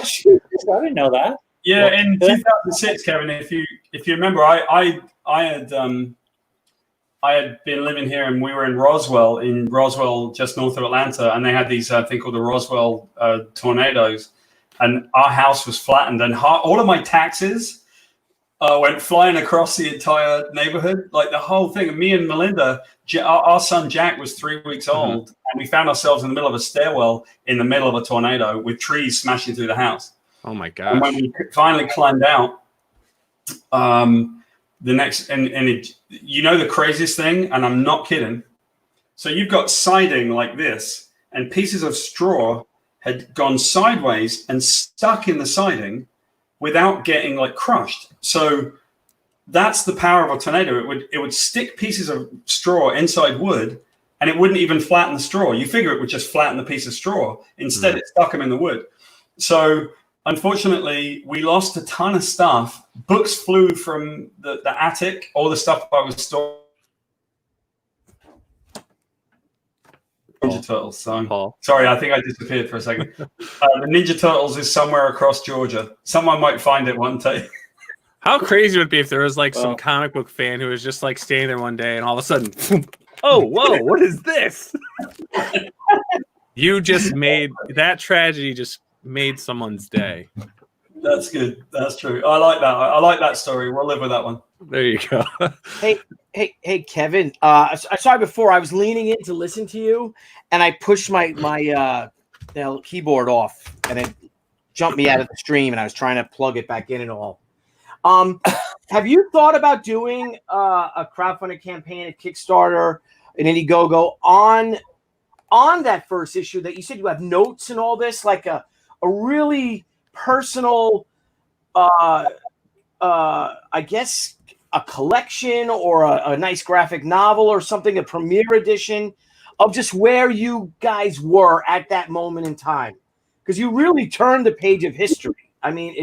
shoot! I didn't know that. Yeah, in 2006, Kevin. If you remember, I had been living here, and we were in Roswell, just north of Atlanta, and they had these thing called the Roswell tornadoes, and our house was flattened, and all of my taxes went flying across the entire neighborhood, like the whole thing. And me and Melinda, our son Jack was 3 weeks old, and we found ourselves in the middle of a stairwell in the middle of a tornado with trees smashing through the house. Oh my gosh! And when we finally climbed out, the next the craziest thing, and I'm not kidding. So you've got siding like this, and pieces of straw had gone sideways and stuck in the siding without getting like crushed. So that's the power of a tornado. It would stick pieces of straw inside wood, and it wouldn't even flatten the straw. You figure it would just flatten the piece of straw. Instead, it stuck them in the wood. So unfortunately, we lost a ton of stuff. Books flew from the attic. All the stuff I was storing. Ninja Turtles. So sorry, I think I disappeared for a second. The Ninja Turtles is somewhere across Georgia. Someone might find it one day. How crazy would it be if there was like some comic book fan who was just like standing there one day and all of a sudden, oh, whoa, what is this? You just made that tragedy, just made someone's day. That's good. That's true. I like that. I like that story. We'll live with that one. There you go. Hey, Kevin. Sorry, before I was leaning in to listen to you, and I pushed my keyboard off, and it jumped me out of the stream, and I was trying to plug it back in and all. Have you thought about doing a crowdfunding campaign, a Kickstarter, an Indiegogo on that first issue that you said you have notes and all this, like a really personal, I guess, a collection or a nice graphic novel or something, a premiere edition of just where you guys were at that moment in time? Because you really turned the page of history. I mean,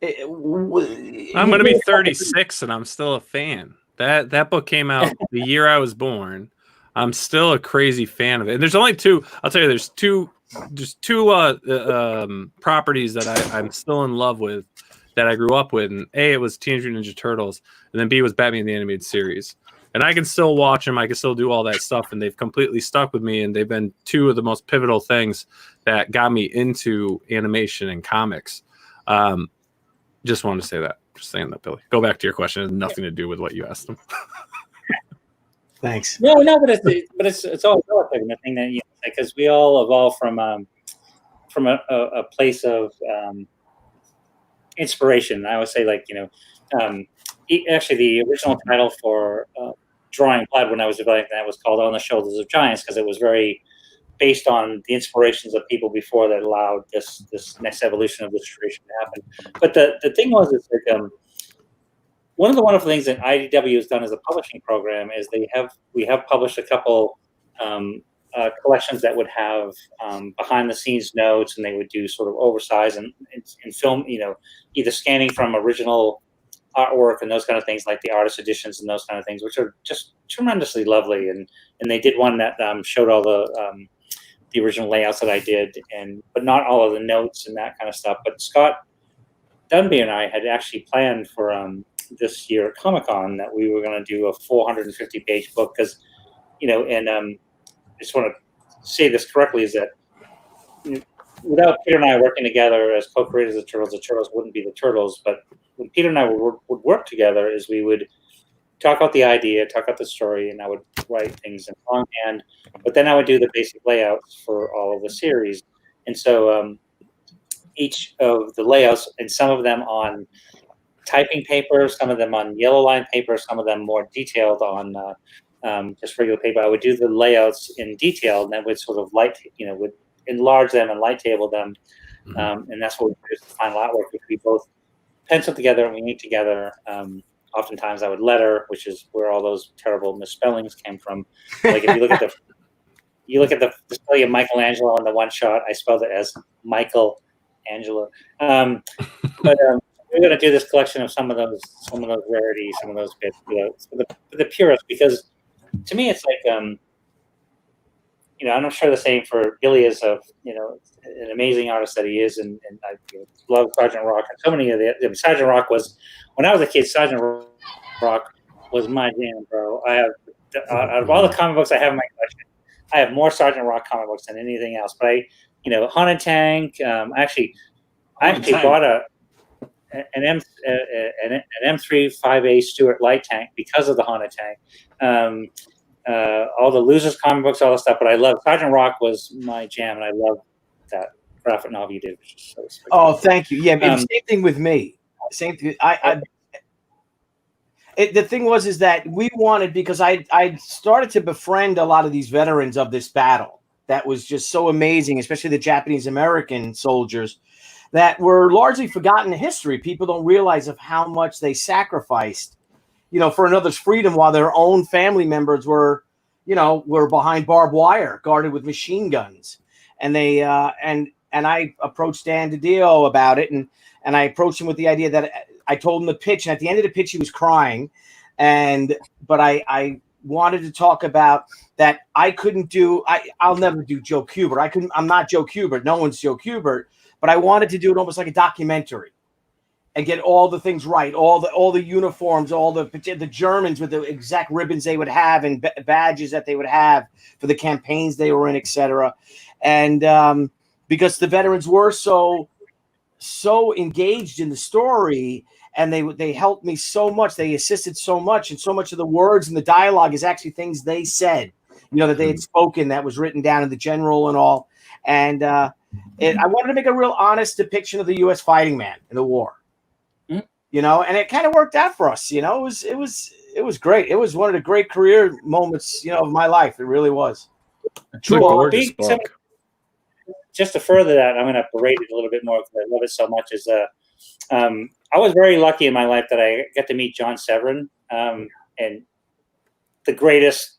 I'm going to be 36 and I'm still a fan. That book came out the year I was born. I'm still a crazy fan of it. And there's only two. I'll tell you, there's two properties that I'm still in love with, that I grew up with. And A, it was Teenage Mutant Ninja Turtles, and then B was Batman the Animated Series. And I can still watch them. I can still do all that stuff, and they've completely stuck with me. And they've been two of the most pivotal things that got me into animation and comics. Just wanted to say that. Just saying that, Billy. Go back to your question. It has nothing to do with what you asked them. Thanks. No, it's always relative. The thing that because we all evolve from a place of inspiration. I would say, actually, the original title for Drawing Blood when I was developing that was called On the Shoulders of Giants, because it was very based on the inspirations of people before that allowed this next evolution of this tradition to happen. But the thing was, it's like one of the wonderful things that IDW has done as a publishing program is we have published a couple collections that would have behind the scenes notes, and they would do sort of oversize and film, either scanning from original artwork and those kind of things, like the artist editions and those kind of things, which are just tremendously lovely. And they did one that showed all the original layouts that I did, but not all of the notes and that kind of stuff. But Scott Dunby and I had actually planned for this year at Comic-Con that we were going to do a 450-page book, because, I just want to say this correctly, is that without Peter and I working together as co-creators of the Turtles wouldn't be the Turtles. But when Peter and I would work together, is we would talk out the idea, talk out the story, and I would write things in longhand. But then I would do the basic layouts for all of the series. And so each of the layouts, and some of them on typing paper, some of them on yellow line paper, some of them more detailed on just regular paper. I would do the layouts in detail, and then would sort of would enlarge them and light table them. And that's what we produce the final artwork, which we both pencil together and we ink together. Oftentimes I would letter, which is where all those terrible misspellings came from. Like if you look at the display of Michelangelo on the one shot, I spelled it as Michael Angelo. But we're going to do this collection of some of those rarities, some of those bits for the purists, because to me it's like I'm not sure the same for Billy is an amazing artist that he is, and I love Sergeant Rock, and so many of the Sergeant Rock was, when I was a kid, Sergeant Rock was my jam, bro. I have out of all the comic books I have in my collection, I have more Sergeant Rock comic books than anything else. But Haunted Tank. I actually bought an M35A Stuart light tank because of the Haunted Tank. All the Losers comic books, all the stuff. But I love Sergeant Rock was my jam, and I love that graphic novel you did, which is so special. Oh, thank you. Yeah, same thing with me. Same thing. The thing is that we wanted, because I started to befriend a lot of these veterans of this battle. That was just so amazing, especially the Japanese American soldiers that were largely forgotten in history. People don't realize of how much they sacrificed, for another's freedom, while their own family members were behind barbed wire, guarded with machine guns. And they and I approached Dan DiDio about it, and I approached him with the idea that I told him the pitch, and at the end of the pitch he was crying, but I wanted to talk about that I couldn't do. I'll never do Joe Kubert. I'm not Joe Kubert. No one's Joe Kubert. But I wanted to do it almost like a documentary, and get all the things right, all the uniforms, all the Germans with the exact ribbons they would have and badges that they would have for the campaigns they were in, etc. And because the veterans were so engaged in the story, and they helped me so much, they assisted so much, and so much of the words and the dialogue is actually things they said, that they had spoken, that was written down in the general and all. And I wanted to make a real honest depiction of the U.S. fighting man in the war. And it kind of worked out for us. It was great. It was one of the great career moments, of my life. It really was. It's a gorgeous book. Just to further that, I'm going to berate it a little bit more because I love it so much. I was very lucky in my life that I got to meet John Severin, and the greatest.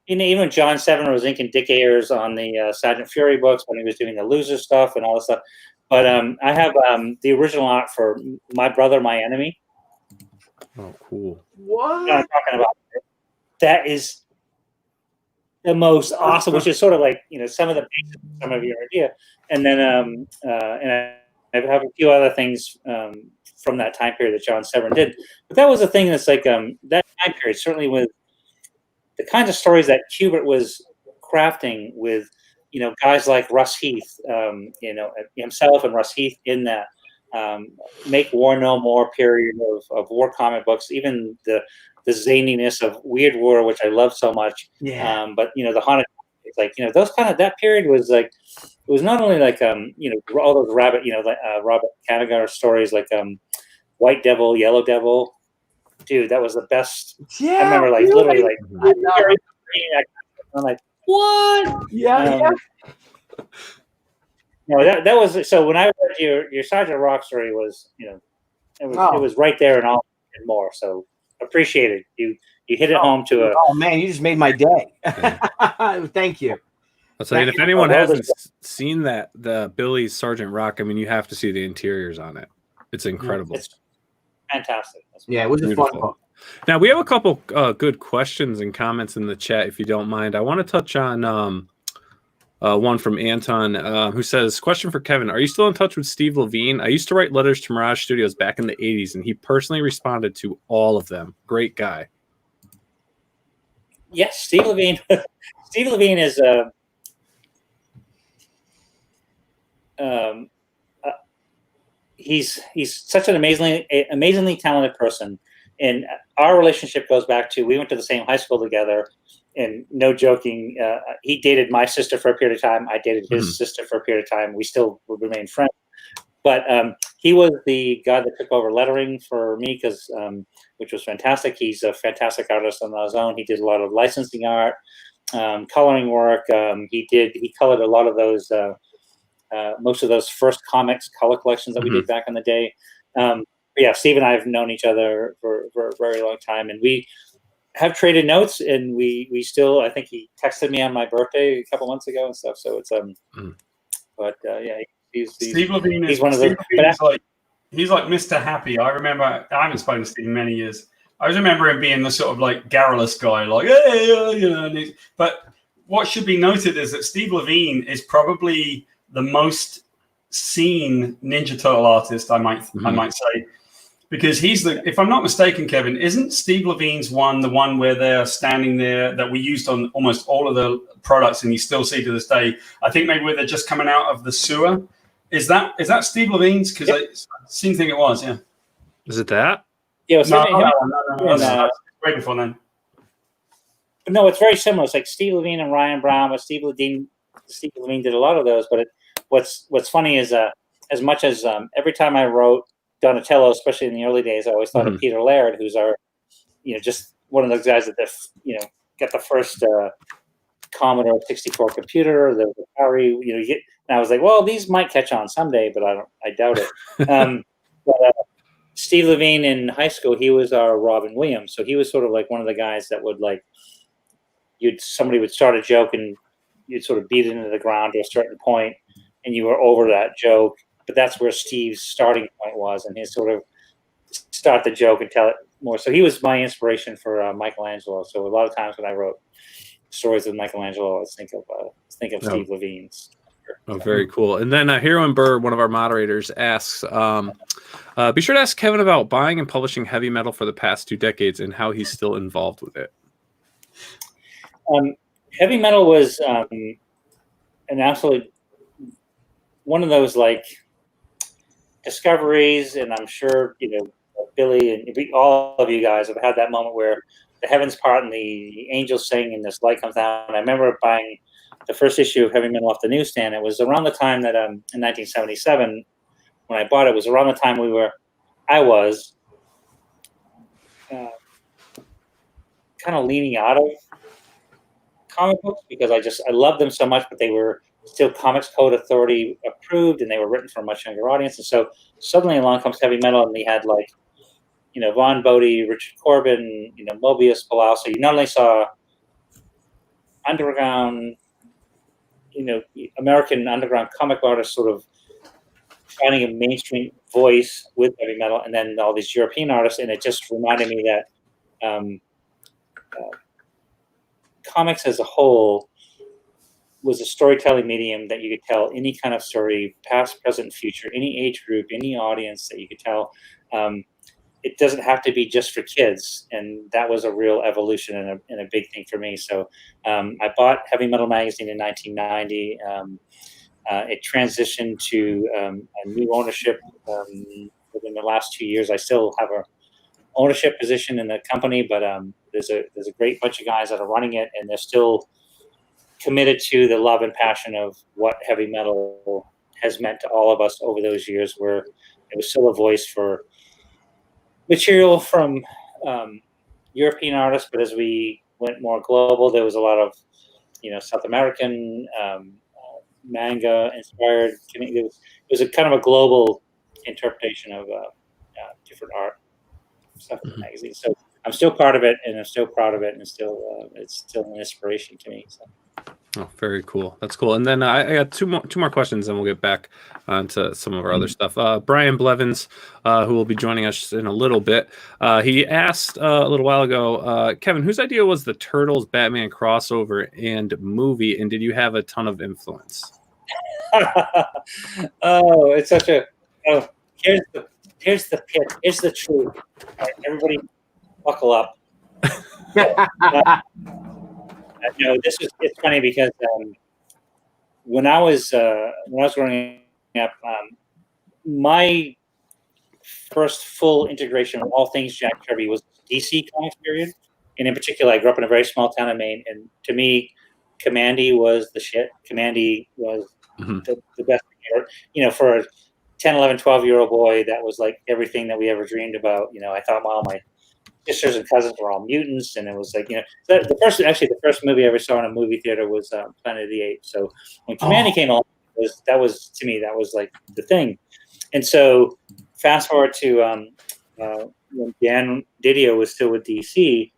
Even John Severin was inking Dick Ayers on the Sergeant Fury books when he was doing the Loser stuff and all this stuff. But I have the original art for My Brother, My Enemy. Oh, cool. What? I'm talking about. That is the most awesome, which is sort of like, some of the basis, some of your idea. And then and I have a few other things from that time period that John Severin did. But that was the thing that's like that time period, certainly with the kinds of stories that Kubert was crafting with, guys like Russ Heath, himself and Russ Heath in that Make War No More period of war comic books, even the the zaniness of Weird War, which I love so much. Yeah. But the haunted, it's like those kind of that period was like it was not only like all those rabbit Robert Kanigher stories like White Devil, Yellow Devil. Dude, that was the best. Yeah, I remember like really? literally like I know. I'm like, what? Yeah, That was so when I read your Sergeant Rock story was it was right there and all and more. So appreciate it. You hit it home to a. Oh man, you just made my day. Thank you. I'll tell you, if anyone hasn't seen the Billy's Sergeant Rock, I mean, you have to see the interiors on it. It's incredible. It's fantastic. Yeah, it was a fun book. Now we have a couple good questions and comments in the chat, if you don't mind. I want to touch on one from Anton, who says, question for Kevin. Are you still in touch with Steve Levine? I used to write letters to Mirage Studios back in the 80s, and he personally responded to all of them. Great guy. Yes, Steve Levine. Steve Levine is he's such an amazingly talented person. And our relationship goes back to, we went to the same high school together, and no joking, he dated my sister for a period of time. I dated his sister for a period of time. We still would remain friends. But he was the guy that took over lettering for me, which was fantastic. He's a fantastic artist on his own. He did a lot of licensing art, coloring work. He colored a lot of those, most of those first comics color collections that we did back in the day. Yeah, Steve and I have known each other for a very long time, and we have traded notes, and we still, I think he texted me on my birthday a couple months ago and stuff. So it's but yeah, Steve Levine he's one of those. He's like Mr. Happy. I remember, I haven't spoken to Steve in many years. I just remember him being the sort of like garrulous guy, like, hey, but what should be noted is that Steve Levine is probably the most seen Ninja Turtle artist, I might say. Because he's if I'm not mistaken, Kevin, isn't Steve Levine's one the one where they're standing there that we used on almost all of the products and you still see to this day? I think maybe where they're just coming out of the sewer. Is that Steve Levine's? Because I seem to think it was, yeah. Is it that? Yeah, no. Way before then. But no, it's very similar. It's like Steve Levine and Ryan Brown, but Steve Levine did a lot of those. But what's funny is as much as every time I wrote Donatello, especially in the early days, I always thought of Peter Laird, who's our, just one of those guys that got the first Commodore 64 computer, the Atari. And I was like, well, these might catch on someday, but I doubt it. But Steve Levine in high school, he was our Robin Williams, so he was sort of like one of the guys that would like, somebody would start a joke and you'd sort of beat it into the ground to a certain point, and you were over that joke. But that's where Steve's starting point was, and his sort of start the joke and tell it more. So he was my inspiration for Michelangelo. So a lot of times when I wrote stories with Michelangelo, I think of Steve Levine's. Oh, very cool. And then Hero and Burr, one of our moderators, asks, be sure to ask Kevin about buying and publishing heavy metal for the past 2 decades and how he's still involved with it. Heavy metal was an absolute one of those like discoveries, and I'm sure Billy and all of you guys have had that moment where the heavens part and the angels sing and this light comes down. And I remember buying the first issue of Heavy Metal off the newsstand. It was around the time that in 1977 when I bought it, was around the time I was kind of leaning out of comic books because I loved them so much, but they were still Comics Code Authority approved, and they were written for a much younger audience. And so suddenly along comes Heavy Metal, and we had like, Vaughn Bodie, Richard Corbin, Mobius, Bilal. So you not only saw underground, American underground comic artists sort of finding a mainstream voice with heavy metal, and then all these European artists, and it just reminded me that comics as a whole was a storytelling medium that you could tell any kind of story, past, present, future, any age group, any audience that you could tell. It doesn't have to be just for kids, and that was a real evolution and a big thing for me. So I bought Heavy Metal magazine in 1990. It transitioned to a new ownership within the last 2 years. I still have ownership position in the company, but there's a great bunch of guys that are running it, and they're still committed to the love and passion of what heavy metal has meant to all of us over those years, where it was still a voice for material from European artists, but as we went more global, there was a lot of South American manga inspired. It was a kind of a global interpretation of different art stuff in the magazine. So I'm still part of it, and I'm still proud of it, and it's still an inspiration to me. So. Oh, very cool. That's cool. And then I got two more questions, and we'll get back onto some of our other stuff. Brian Blevins, who will be joining us in a little bit, he asked a little while ago, Kevin, whose idea was the Turtles Batman crossover and movie, and did you have a ton of influence? Oh, it's such a here's the pitch. Here's the truth. All right, everybody, buckle up. It's funny because when I was growing up, my first full integration of all things Jack Kirby was DC Comics period, and in particular, I grew up in a very small town in Maine, and to me, Commandy was the shit. Commandy was the best thing ever. For a 10, 11, 12-year-old boy, that was like everything that we ever dreamed about. I thought all my sisters and cousins were all mutants, and it was like the first movie I ever saw in a movie theater was Planet of the Apes. So when Commandy came along, that was like the thing. And so fast forward to when Dan Didio was still with DC,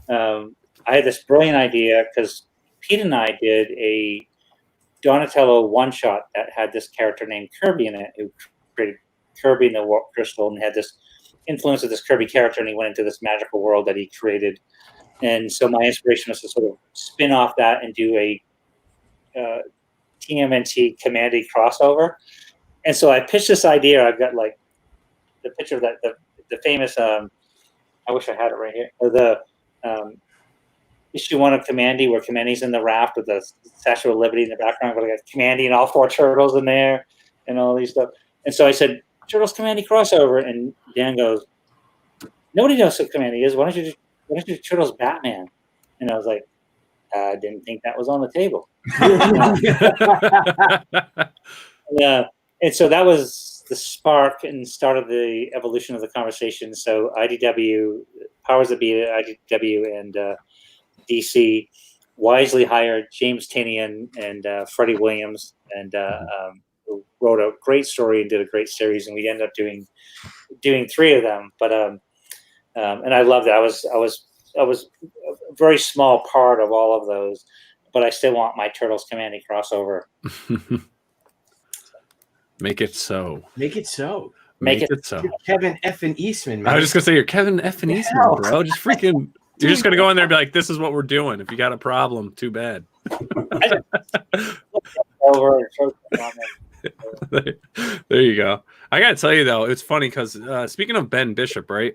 I had this brilliant idea because Pete and I did a Donatello one-shot that had this character named Kirby in it, who created Kirby and the Warp Crystal, and had this influence of this Kirby character, and he went into this magical world that he created. And so my inspiration was to sort of spin off that and do a TMNT Commandy crossover. And so I pitched this idea. I've got like the picture of that the famous I wish I had it right here. The issue 1 of Commandy, where Commandy's in the raft with the Statue of Liberty in the background, where I got Commandy and all 4 turtles in there and all these stuff. And so I said, Turtles Commandy crossover, and Dan goes, nobody knows who Commandy is. Why don't you do Turtles Batman? And I was like, I didn't think that was on the table. And so that was the spark and started the evolution of the conversation. So IDW, powers that be at IDW and DC wisely hired James Tynion and Freddie Williams, and who wrote a great story and did a great series, and we ended up doing 3 of them. But and I loved it. I was a very small part of all of those, but I still want my Turtles Commandy crossover. Make it so. Make it so. Make it so. You're Kevin F. and Eastman, man. I was just gonna say you're Kevin F. and Eastman, bro. Just freaking. You're just gonna go in there and be like, "This is what we're doing." If you got a problem, too bad. There you go. I gotta tell you though, it's funny because speaking of Ben Bishop, right?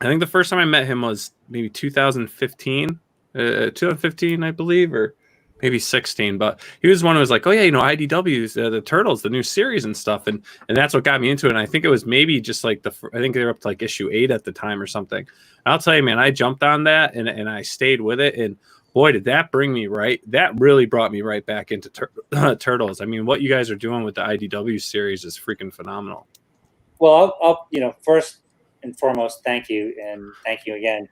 I think the first time I met him was maybe 2015, I believe, or maybe 16. But he was one who was like, "Oh yeah, IDW's the Turtles, the new series and stuff," and that's what got me into it. And I think it was maybe just like I think they were up to like issue 8 at the time or something. And I'll tell you, man, I jumped on that and I stayed with it, and boy, did that bring me right. That really brought me right back into Turtles. I mean, what you guys are doing with the IDW series is freaking phenomenal. Well, I'll first and foremost, thank you, and thank you again.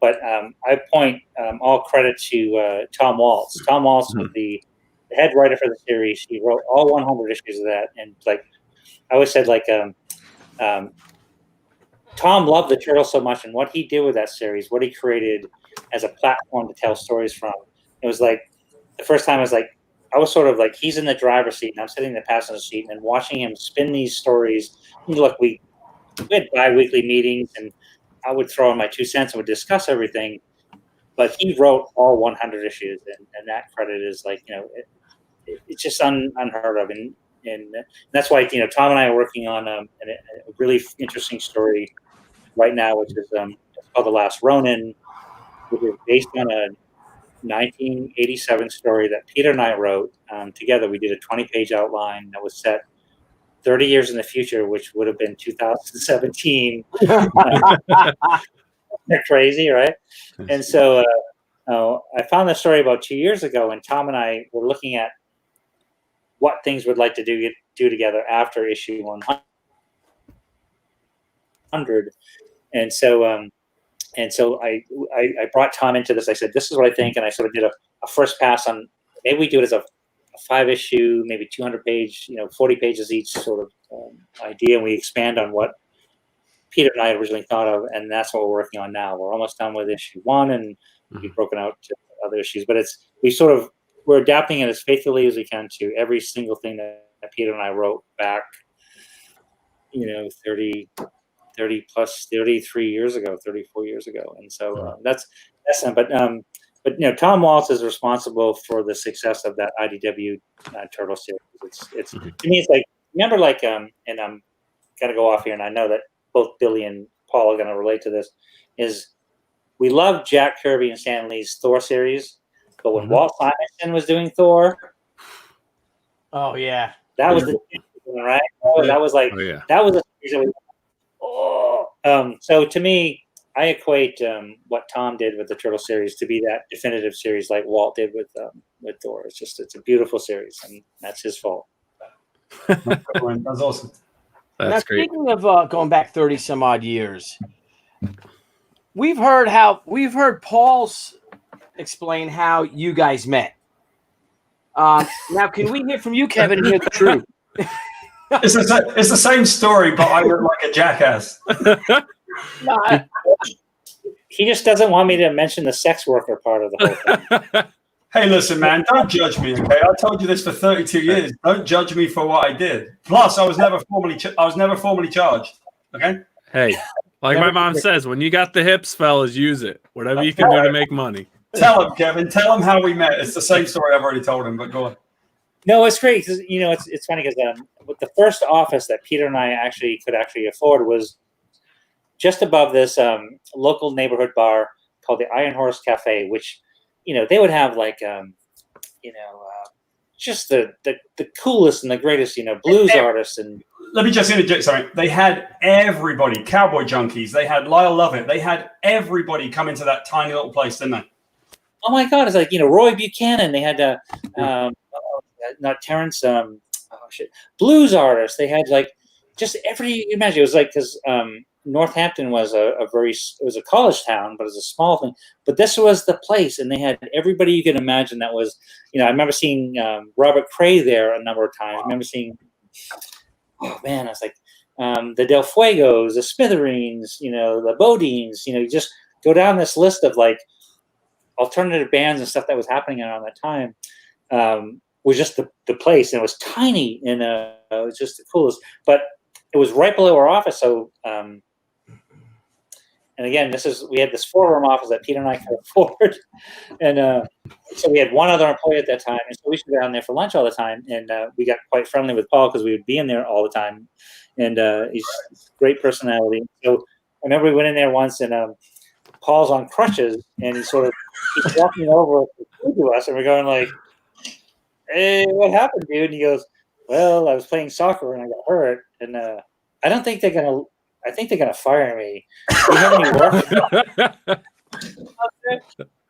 But I point all credit to Tom Waltz. Tom Waltz was the head writer for the series. He wrote all 100 issues of that, and like I always said, like Tom loved the Turtles so much, and what he did with that series, what he created as a platform to tell stories from. It was like the first time I was sort of like he's in the driver's seat and I'm sitting in the passenger seat, and watching him spin these stories. Look, we had bi-weekly meetings, and I would throw in my 2 cents and would discuss everything. But he wrote all 100 issues, and that credit is like it's just unheard of, and that's why Tom and I are working on a really interesting story right now, which is it's called The Last Ronin, which is based on a 1987 story that Peter and I wrote together. We did a 20-page outline that was set 30 years in the future, which would have been 2017. They're crazy, right? And so I found this story about 2 years ago, and Tom and I were looking at what things we'd like to do together after issue 100. And so I brought Tom into this. I said, this is what I think. And I sort of did a first pass on, maybe we do it as a 5-issue, maybe 200-page, 40 pages each sort of idea. And we expand on what Peter and I originally thought of. And that's what we're working on now. We're almost done with issue 1, and we've broken out to other issues. But we're adapting it as faithfully as we can to every single thing that Peter and I wrote back, 33 years ago, 34 years ago. And so that's them. But Tom Waltz is responsible for the success of that IDW Turtle series. It's to me, it's like, remember, like, and I'm gonna go off here, and I know that both Billy and Paul are gonna relate to this, is we love Jack Kirby and Stan Lee's Thor series, but when Walt Simonson was doing Thor, oh yeah, that was the one, right? That was like, that was a series that so to me, I equate what Tom did with the Turtle series to be that definitive series like Walt did with Thor. It's a beautiful series, and that's his fault. That's awesome. That's great. Speaking of going back 30 some odd years, we've heard Paul's explain how you guys met. Now, can we hear from you, Kevin, and hear the truth? It's the same story, but I look like a jackass. He just doesn't want me to mention the sex worker part of the whole thing. Hey, listen, man, don't judge me, okay? I told you this for 32 years. Don't judge me for what I did. Plus, I was never formally charged, okay? Hey, like my mom says, when you got the hips, fellas, use it. Whatever you can do to make money. Tell him, Kevin. Tell him how we met. It's the same story I've already told him, but go on. No, it's great because it's funny because the first office that Peter and I could afford was just above this local neighborhood bar called the Iron Horse Cafe, which they would have like just the coolest and the greatest blues artists. And let me just interject something. They had everybody, Cowboy Junkies. They had Lyle Lovett. They had everybody come into that tiny little place, didn't they? Oh my God! It's like Roy Buchanan. They had not Terrence. Blues artists. They had like just every imagine. It was like because Northampton was it was a college town, but it was a small thing. But this was the place, and they had everybody you could imagine. That was I remember seeing Robert Cray there a number of times. I remember seeing. Oh man, I was like the Del Fuegos, the Smithereens, the Bodines. You just go down this list of like alternative bands and stuff that was happening around that time. Was just the place, and it was tiny, and it was just the coolest. But it was right below our office, so and again, we had this 4-room office that Peter and I could afford, and so we had one other employee at that time, and so we used to go down there for lunch all the time, and we got quite friendly with Paul because we would be in there all the time, and he's a great personality. So I remember we went in there once, and Paul's on crutches, and he's walking over to us, and we're going like, "Hey, what happened, dude?" And he goes, "Well, I was playing soccer and I got hurt, and I think they're gonna fire me. Do you have any work?"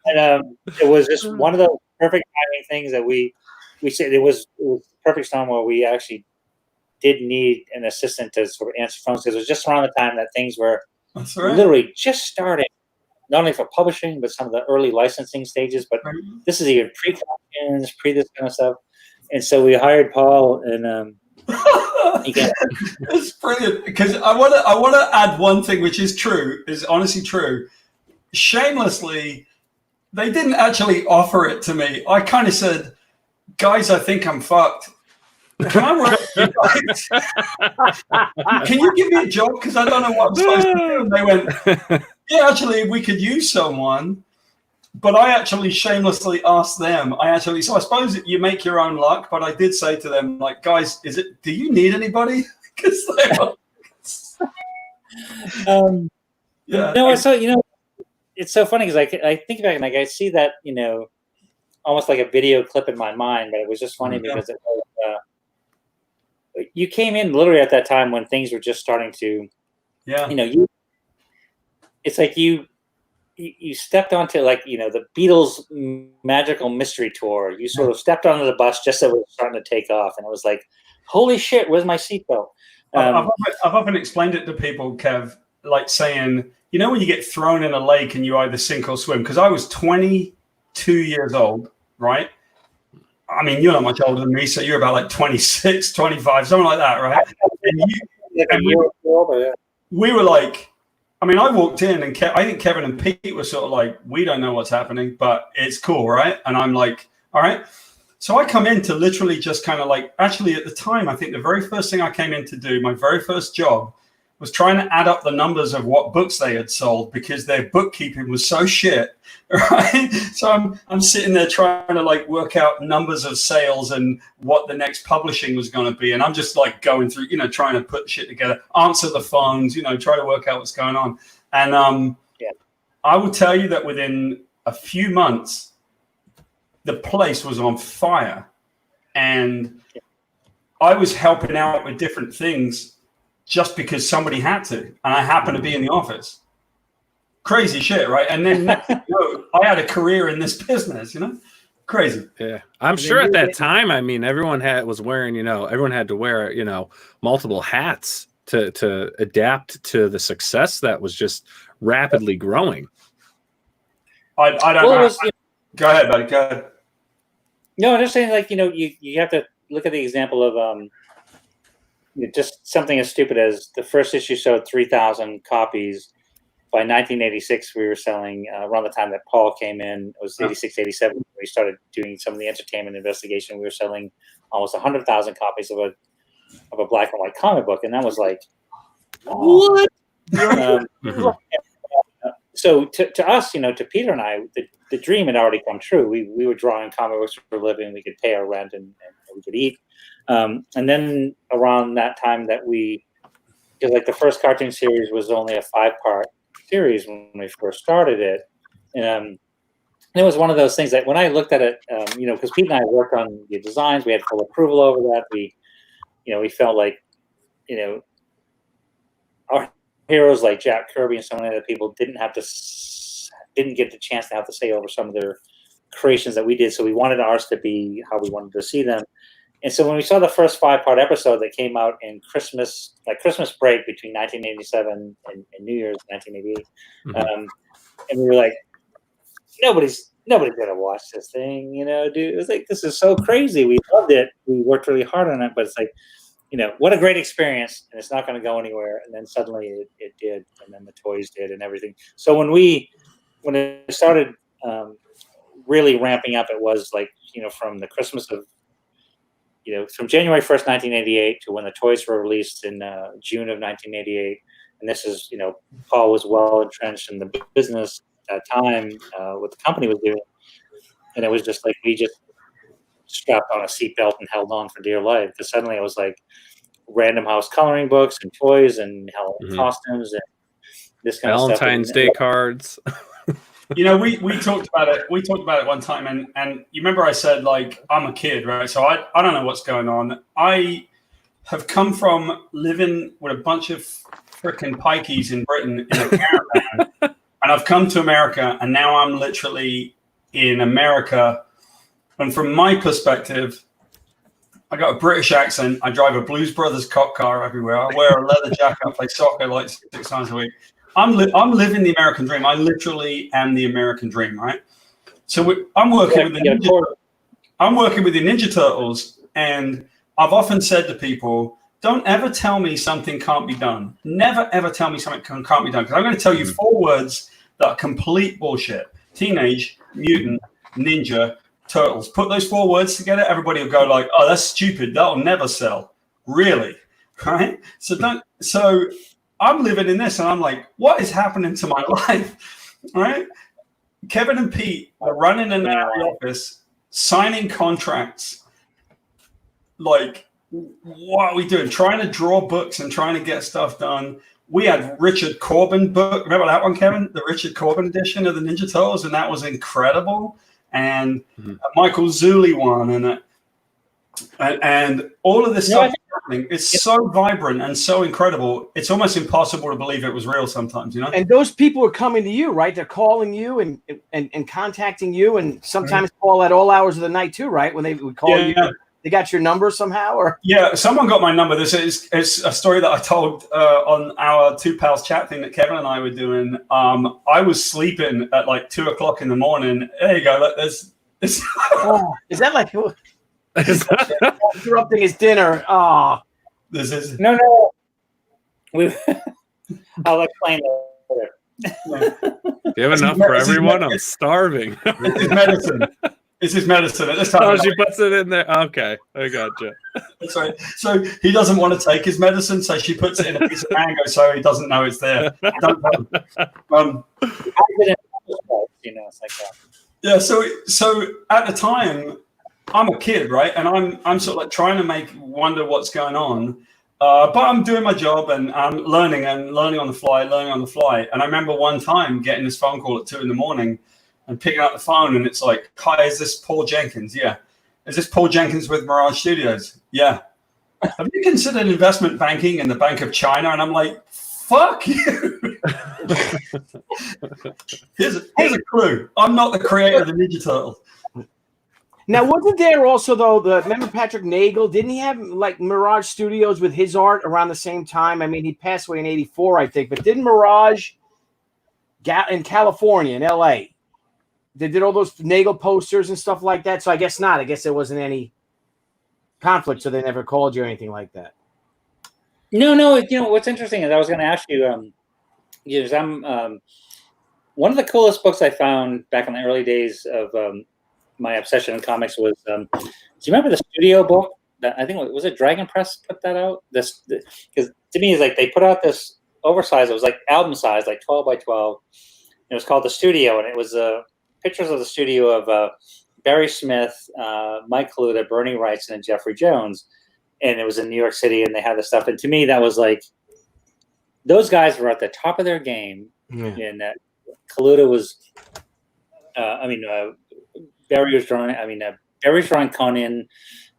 And it was just one of the perfect timing things that we said. It was the perfect time where we actually did need an assistant to sort of answer phones, because it was just around the time that things were literally just starting, not only for publishing, but some of the early licensing stages. But this is even pre-collections, this kind of stuff. And so we hired Paul, and it's brilliant, because I want to add one thing, which is true, is honestly true. Shamelessly, they didn't actually offer it to me. I kind of said, "Guys, I think I'm fucked. Can I work with you guys? Can you give me a job? Because I don't know what I'm supposed to do." And they went, "Yeah, actually, we could use someone." But I actually shamelessly asked them. So I suppose you make your own luck. But I did say to them, like, "Guys, do you need anybody?" Because they were. Yeah. No, so it's so funny because I think back and like I see that almost like a video clip in my mind, but it was just funny because it was you came in literally at that time when things were just starting to, Yeah. It's like you stepped onto, like, the Beatles Magical Mystery Tour. You sort of stepped onto the bus just as it was starting to take off, and it was like, holy shit, where's my seatbelt? I've often explained it to people, Kev, like saying, when you get thrown in a lake and you either sink or swim, because I was 22 years old, right? I mean, you're not much older than me, so you're about like 26, 25, something like that, right? We were like, I mean, I walked in and I think Kevin and Pete were sort of like, we don't know what's happening, but it's cool, right? And I'm like, all right. So I come in to literally just kind of like, actually at the time, I think the very first thing I came in to do, my very first job, was trying to add up the numbers of what books they had sold, because their bookkeeping was so shit, right? So I'm sitting there trying to like work out numbers of sales and what the next publishing was going to be. And I'm just like going through, trying to put shit together, answer the phones, try to work out what's going on. And I will tell you that within a few months, the place was on fire. And I was helping out with different things just because somebody had to, and I happened to be in the office. Crazy shit, right? And then I had a career in this business, crazy. Yeah, I'm sure at that time, I mean, everyone was wearing, everyone had to wear, multiple hats to adapt to the success that was just rapidly growing. I don't know. Go ahead, buddy. Go ahead. No, I'm just saying, like, you have to look at the example of just something as stupid as the first issue sold 3,000 copies. By 1986, we were selling, around the time that Paul came in, it was 86, 87, we started doing some of the entertainment investigation. We were selling almost 100,000 copies of a black and white comic book. And that was like, what? So to us, to Peter and I, the dream had already come true. We were drawing comic books for a living. We could pay our rent and we could eat. And then around that time that because like the first cartoon series was only a 5-part series when we first started it. And it was one of those things that when I looked at it, because Pete and I worked on the designs, we had full approval over that. We felt like, our heroes like Jack Kirby and so many other people didn't get the chance to have to say over some of their creations that we did. So we wanted ours to be how we wanted to see them. And so when we saw the first 5-part episode that came out in Christmas break between 1987 and New Year's 1988, and we were like, nobody's gonna watch this thing, dude. It was like, this is so crazy. We loved it. We worked really hard on it, but it's like, what a great experience, and it's not going to go anywhere. And then suddenly it did, and then the toys did, and everything. So when it started really ramping up, it was like, from the Christmas of, from January 1st, 1988 to when the toys were released in June of 1988. And this is, Paul was well entrenched in the business at that time, what the company was doing. And it was just like, we just strapped on a seatbelt and held on for dear life. Because suddenly it was like Random House coloring books and toys and costumes and this kind of stuff. Valentine's Day cards. We talked about it. We talked about it one time, and you remember I said, like, I'm a kid, right? So I don't know what's going on. I have come from living with a bunch of frickin' pikeys in Britain in a caravan, and I've come to America, and now I'm literally in America. And from my perspective, I got a British accent. I drive a Blues Brothers cop car everywhere. I wear a leather jacket. I play soccer like 6 times a week. I'm living the American dream. I literally am the American dream, right? So I'm working with the Ninja Turtles, and I've often said to people, don't ever tell me something can't be done. Never, ever tell me something can't be done, because I'm going to tell you 4 words that are complete bullshit. Teenage, mutant, ninja, turtles. Put those 4 words together, everybody will go like, oh, that's stupid. That'll never sell. Really? Right? So I'm living in this, and I'm like, what is happening to my life? Right? Kevin and Pete are running in the office, signing contracts. Like, what are we doing? Trying to draw books and trying to get stuff done. We had Richard Corbin book. Remember that one, Kevin? The Richard Corbin edition of the Ninja Turtles, and that was incredible. And Michael Zulli one, and all of this stuff. happening. It's so vibrant and so incredible. It's almost impossible to believe it was real sometimes, you know? And those people are coming to you, right? They're calling you and contacting you, and sometimes call at all hours of the night too, right? When they would call you. They got your number somehow, or someone got my number. It's a story that I told on our Two Pals chat thing that Kevin and I were doing. I was sleeping at like 2 o'clock in the morning. There you go. Look, there's oh, is that like interrupting his dinner? Oh, this is no. I'll explain later. Do you have enough for everyone? I'm starving. This is medicine. This is medicine at this time. Oh, she puts it in there. Okay, I gotcha. That's right. So he doesn't want to take his medicine, so she puts it in a piece of mango so he doesn't know it's there. Don't tell him. It's like that. Yeah. So at the time, I'm a kid, right, and I'm sort of like trying to wonder what's going on, but I'm doing my job and I'm learning on the fly. And I remember one time getting this phone call at 2 a.m. and picking up the phone, and it's like, "Hi, is this Paul Jenkins?" Yeah. "Is this Paul Jenkins with Mirage Studios?" Yeah. "Have you considered investment banking in the Bank of China?" And I'm like, "Fuck you." Here's a clue. I'm not the creator of the Ninja Turtles. Now, wasn't there also though remember Patrick Nagel? Didn't he have like Mirage Studios with his art around the same time? I mean, he passed away in '84, I think. But didn't Mirage in California, in LA? They did all those Nagel posters and stuff like that. So I guess not. I guess there wasn't any conflict, so they never called you or anything like that. No. What's interesting is I was going to ask you. One of the coolest books I found back in the early days of my obsession in comics was. Do you remember the studio book? I think was it Dragon Press put that out. Because to me, it's like they put out this oversized. It was like album size, like 12 by 12. It was called The Studio, and it was pictures of the studio of Barry Smith, Mike Kaluta, Bernie Wrightson, and Jeffrey Jones. And it was in New York City, and they had this stuff. And to me, that was like, those guys were at the top of their game. Yeah. And Kaluta was, Barry was drawing, Barry's drawing Conan.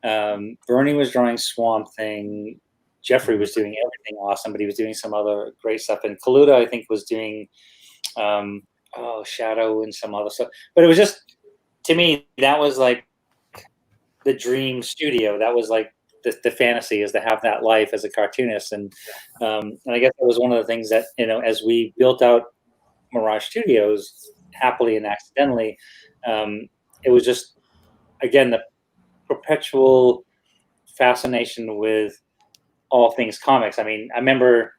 Bernie was drawing Swamp Thing. Jeffrey was doing everything awesome, but he was doing some other great stuff. And Kaluta, I think, was doing Shadow and some other stuff. But it was just, to me, that was like the dream studio. That was like the fantasy, is to have that life as a cartoonist. And I guess that was one of the things that, as we built out Mirage Studios, happily and accidentally, it was just, again, the perpetual fascination with all things comics. I mean, I remember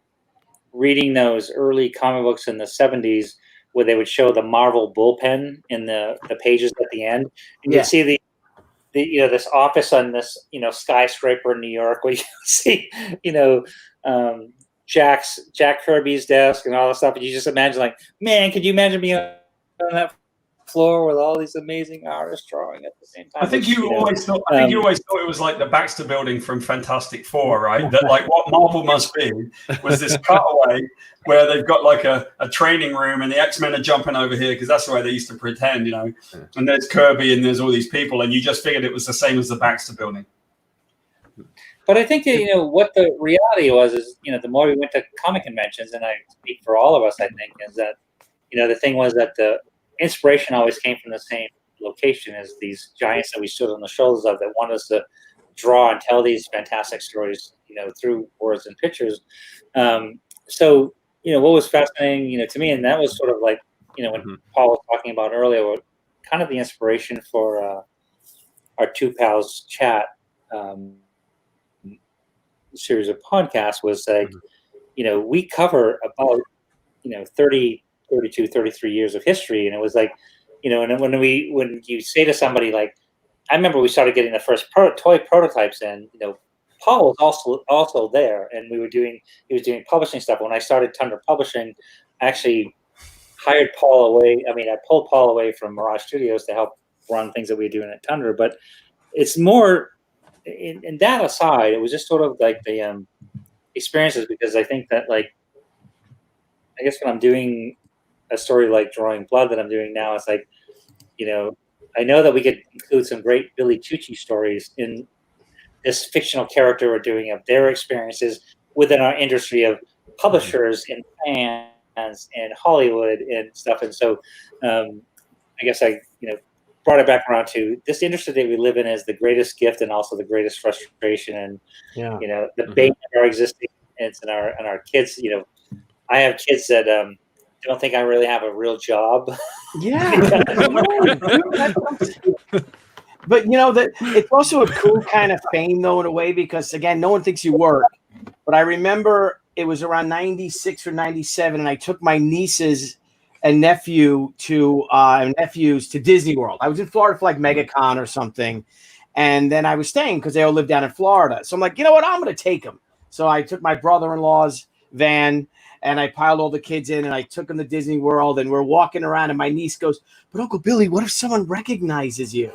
reading those early comic books in the 70s where they would show the Marvel bullpen in the pages at the end. And you'd see the this office on this, skyscraper in New York where you see, Jack Kirby's desk and all that stuff. And you just imagine, like, man, could you imagine being on that floor with all these amazing artists drawing at the same time? I think you always thought it was like the Baxter Building from Fantastic Four, right? That like what Marvel must be was this cutaway where they've got like a training room and the X-Men are jumping over here because that's the way they used to pretend, And there's Kirby and there's all these people, and you just figured it was the same as the Baxter Building. But I think that, what the reality was is, the more we went to comic conventions, and I speak for all of us, I think, is that, the thing was that the inspiration always came from the same location as these giants that we stood on the shoulders of that wanted us to draw and tell these fantastic stories, through words and pictures. So, what was fascinating, to me, and that was sort of like, when Paul was talking about earlier, kind of the inspiration for our Two Pals chat series of podcasts was like, we cover about, 30, 32, 33 years of history. And it was like, and when you say to somebody, like, I remember we started getting the first toy prototypes in, Paul was also there, and he was doing publishing stuff. When I started Tundra Publishing, I actually hired Paul away. I mean, I pulled Paul away from Mirage Studios to help run things that we were doing at Tundra. But it's more, in that aside, it was just sort of like the experiences, because I think that, like, I guess when I'm doing a story like Drawing Blood that I'm doing now, it's like, I know that we could include some great Billy Tucci stories in this fictional character we're doing of their experiences within our industry of publishers and fans and Hollywood and stuff. And so I guess I brought it back around to this industry that we live in is the greatest gift and also the greatest frustration. And the bane of our existence and our kids. I have kids that don't think I really have a real job. Yeah. But that it's also a cool kind of fame though, in a way, because again, no one thinks you work. But I remember it was around 96 or 97, and I took my nieces and nephews to Disney World. I was in Florida for like MegaCon or something, and then I was staying because they all live down in Florida. So I'm like, you know what? I'm going to take them. So I took my brother-in-law's van, and I piled all the kids in, and I took them to Disney World, and we're walking around, and my niece goes, "But Uncle Billy, what if someone recognizes you?"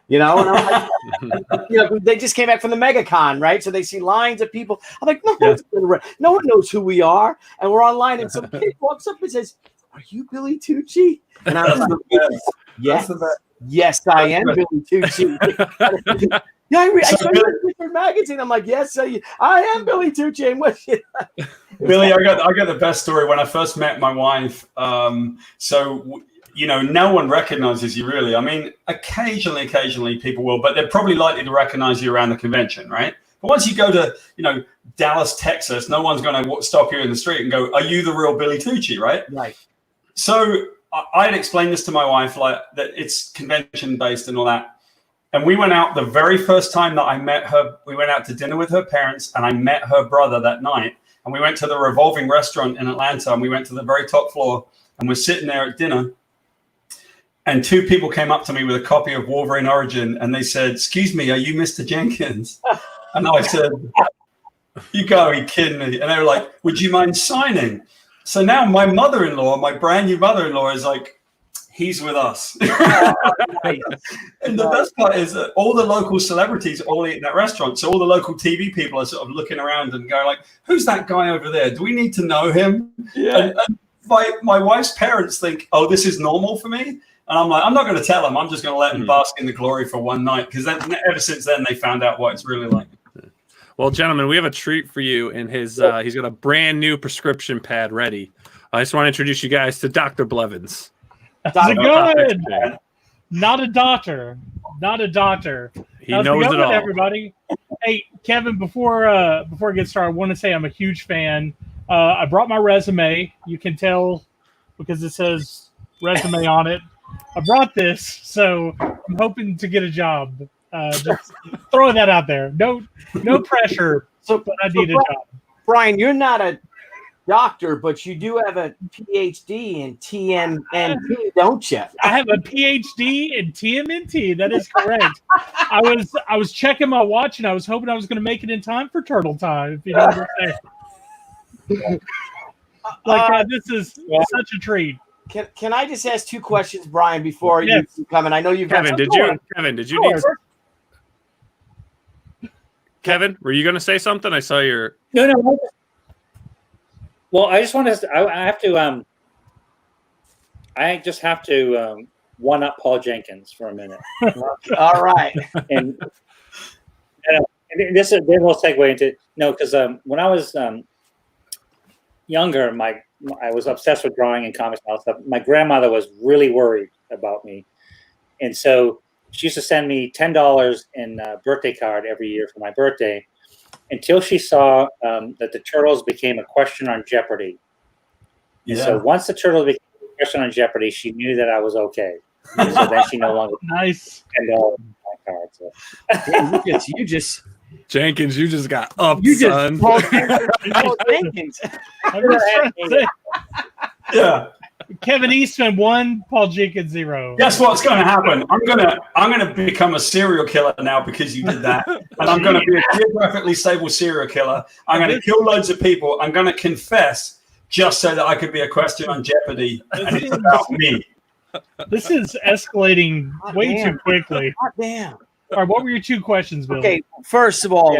And I'm like, they just came back from the MegaCon, right? So they see lines of people. I'm like, no one knows who we are, and we're online, and some kid walks up and says, "Are you Billy Tucci?" And I was like, yes, I am Billy Tucci. Yeah, I saw you in a different magazine. I'm like, yes, I am Billy Tucci. And what? Billy, I got the best story when I first met my wife. No one recognizes you really. I mean, occasionally people will, but they're probably likely to recognize you around the convention, right? But once you go to, Dallas, Texas, no one's going to stop you in the street and go, "Are you the real Billy Tucci?" Right? Right. So I'd explained this to my wife, like that it's convention based and all that. And we went out the very first time that I met her. We went out to dinner with her parents, and I met her brother that night. And we went to the Revolving Restaurant in Atlanta, and we went to the very top floor, and we're sitting there at dinner. And two people came up to me with a copy of Wolverine Origin, and they said, "Excuse me, are you Mr. Jenkins?" And I said, "You gotta be kidding me." And they were like, "Would you mind signing?" So now my mother-in-law, my brand new mother-in-law, is like, "He's with us." And the best part is that all the local celebrities all eat in that restaurant. So all the local TV people are sort of looking around and going like, "Who's that guy over there? Do we need to know him?" Yeah. And my wife's parents think, "Oh, this is normal for me." And I'm like, I'm not going to tell them. I'm just going to let them bask in the glory for one night, because ever since then they found out what it's really like. Well, gentlemen, we have a treat for you. In his, he's got a brand new prescription pad ready. I just want to introduce you guys to Dr. Blevins. How's it going? Not a doctor. He knows it all. Everybody. Hey, Kevin, before I get started, I want to say I'm a huge fan. I brought my resume. You can tell because it says resume on it. I brought this, so I'm hoping to get a job. Just throwing that out there. No pressure, but I need a job. Brian, you're not a doctor, but you do have a PhD in TMNT, don't you? I have a PhD in TMNT. That is correct. I was checking my watch, and I was hoping I was going to make it in time for Turtle Time. If you know what I'm saying. This is such a treat. Can I just ask two questions, Brian, before you come in? I know you've got Kevin, did you need? Kevin, were you going to say something? I saw your. No. Well, I just want to. I just have to one up Paul Jenkins for a minute. All right. And this will segue into because when I was younger, I was obsessed with drawing and comics and all that stuff. My grandmother was really worried about me, and so she used to send me $10 in a birthday card every year for my birthday, until she saw that the Turtles became a question on Jeopardy. Yeah. So once the Turtles became a question on Jeopardy, she knew that I was okay. And so then she no longer nice $10 in my card. So. Yeah, you just Jenkins, you just got up, you son. Paul Jenkins. Yeah. Kevin Eastman 1, Paul Jenkins 0. Guess what's going to happen? I'm gonna become a serial killer now because you did that, and I'm going to be a geographically stable serial killer. I'm going to kill loads of people. I'm going to confess just so that I could be a question on Jeopardy, and it's about me. This is escalating way too quickly. God damn. All right, what were your two questions, Bill? Okay, first of all,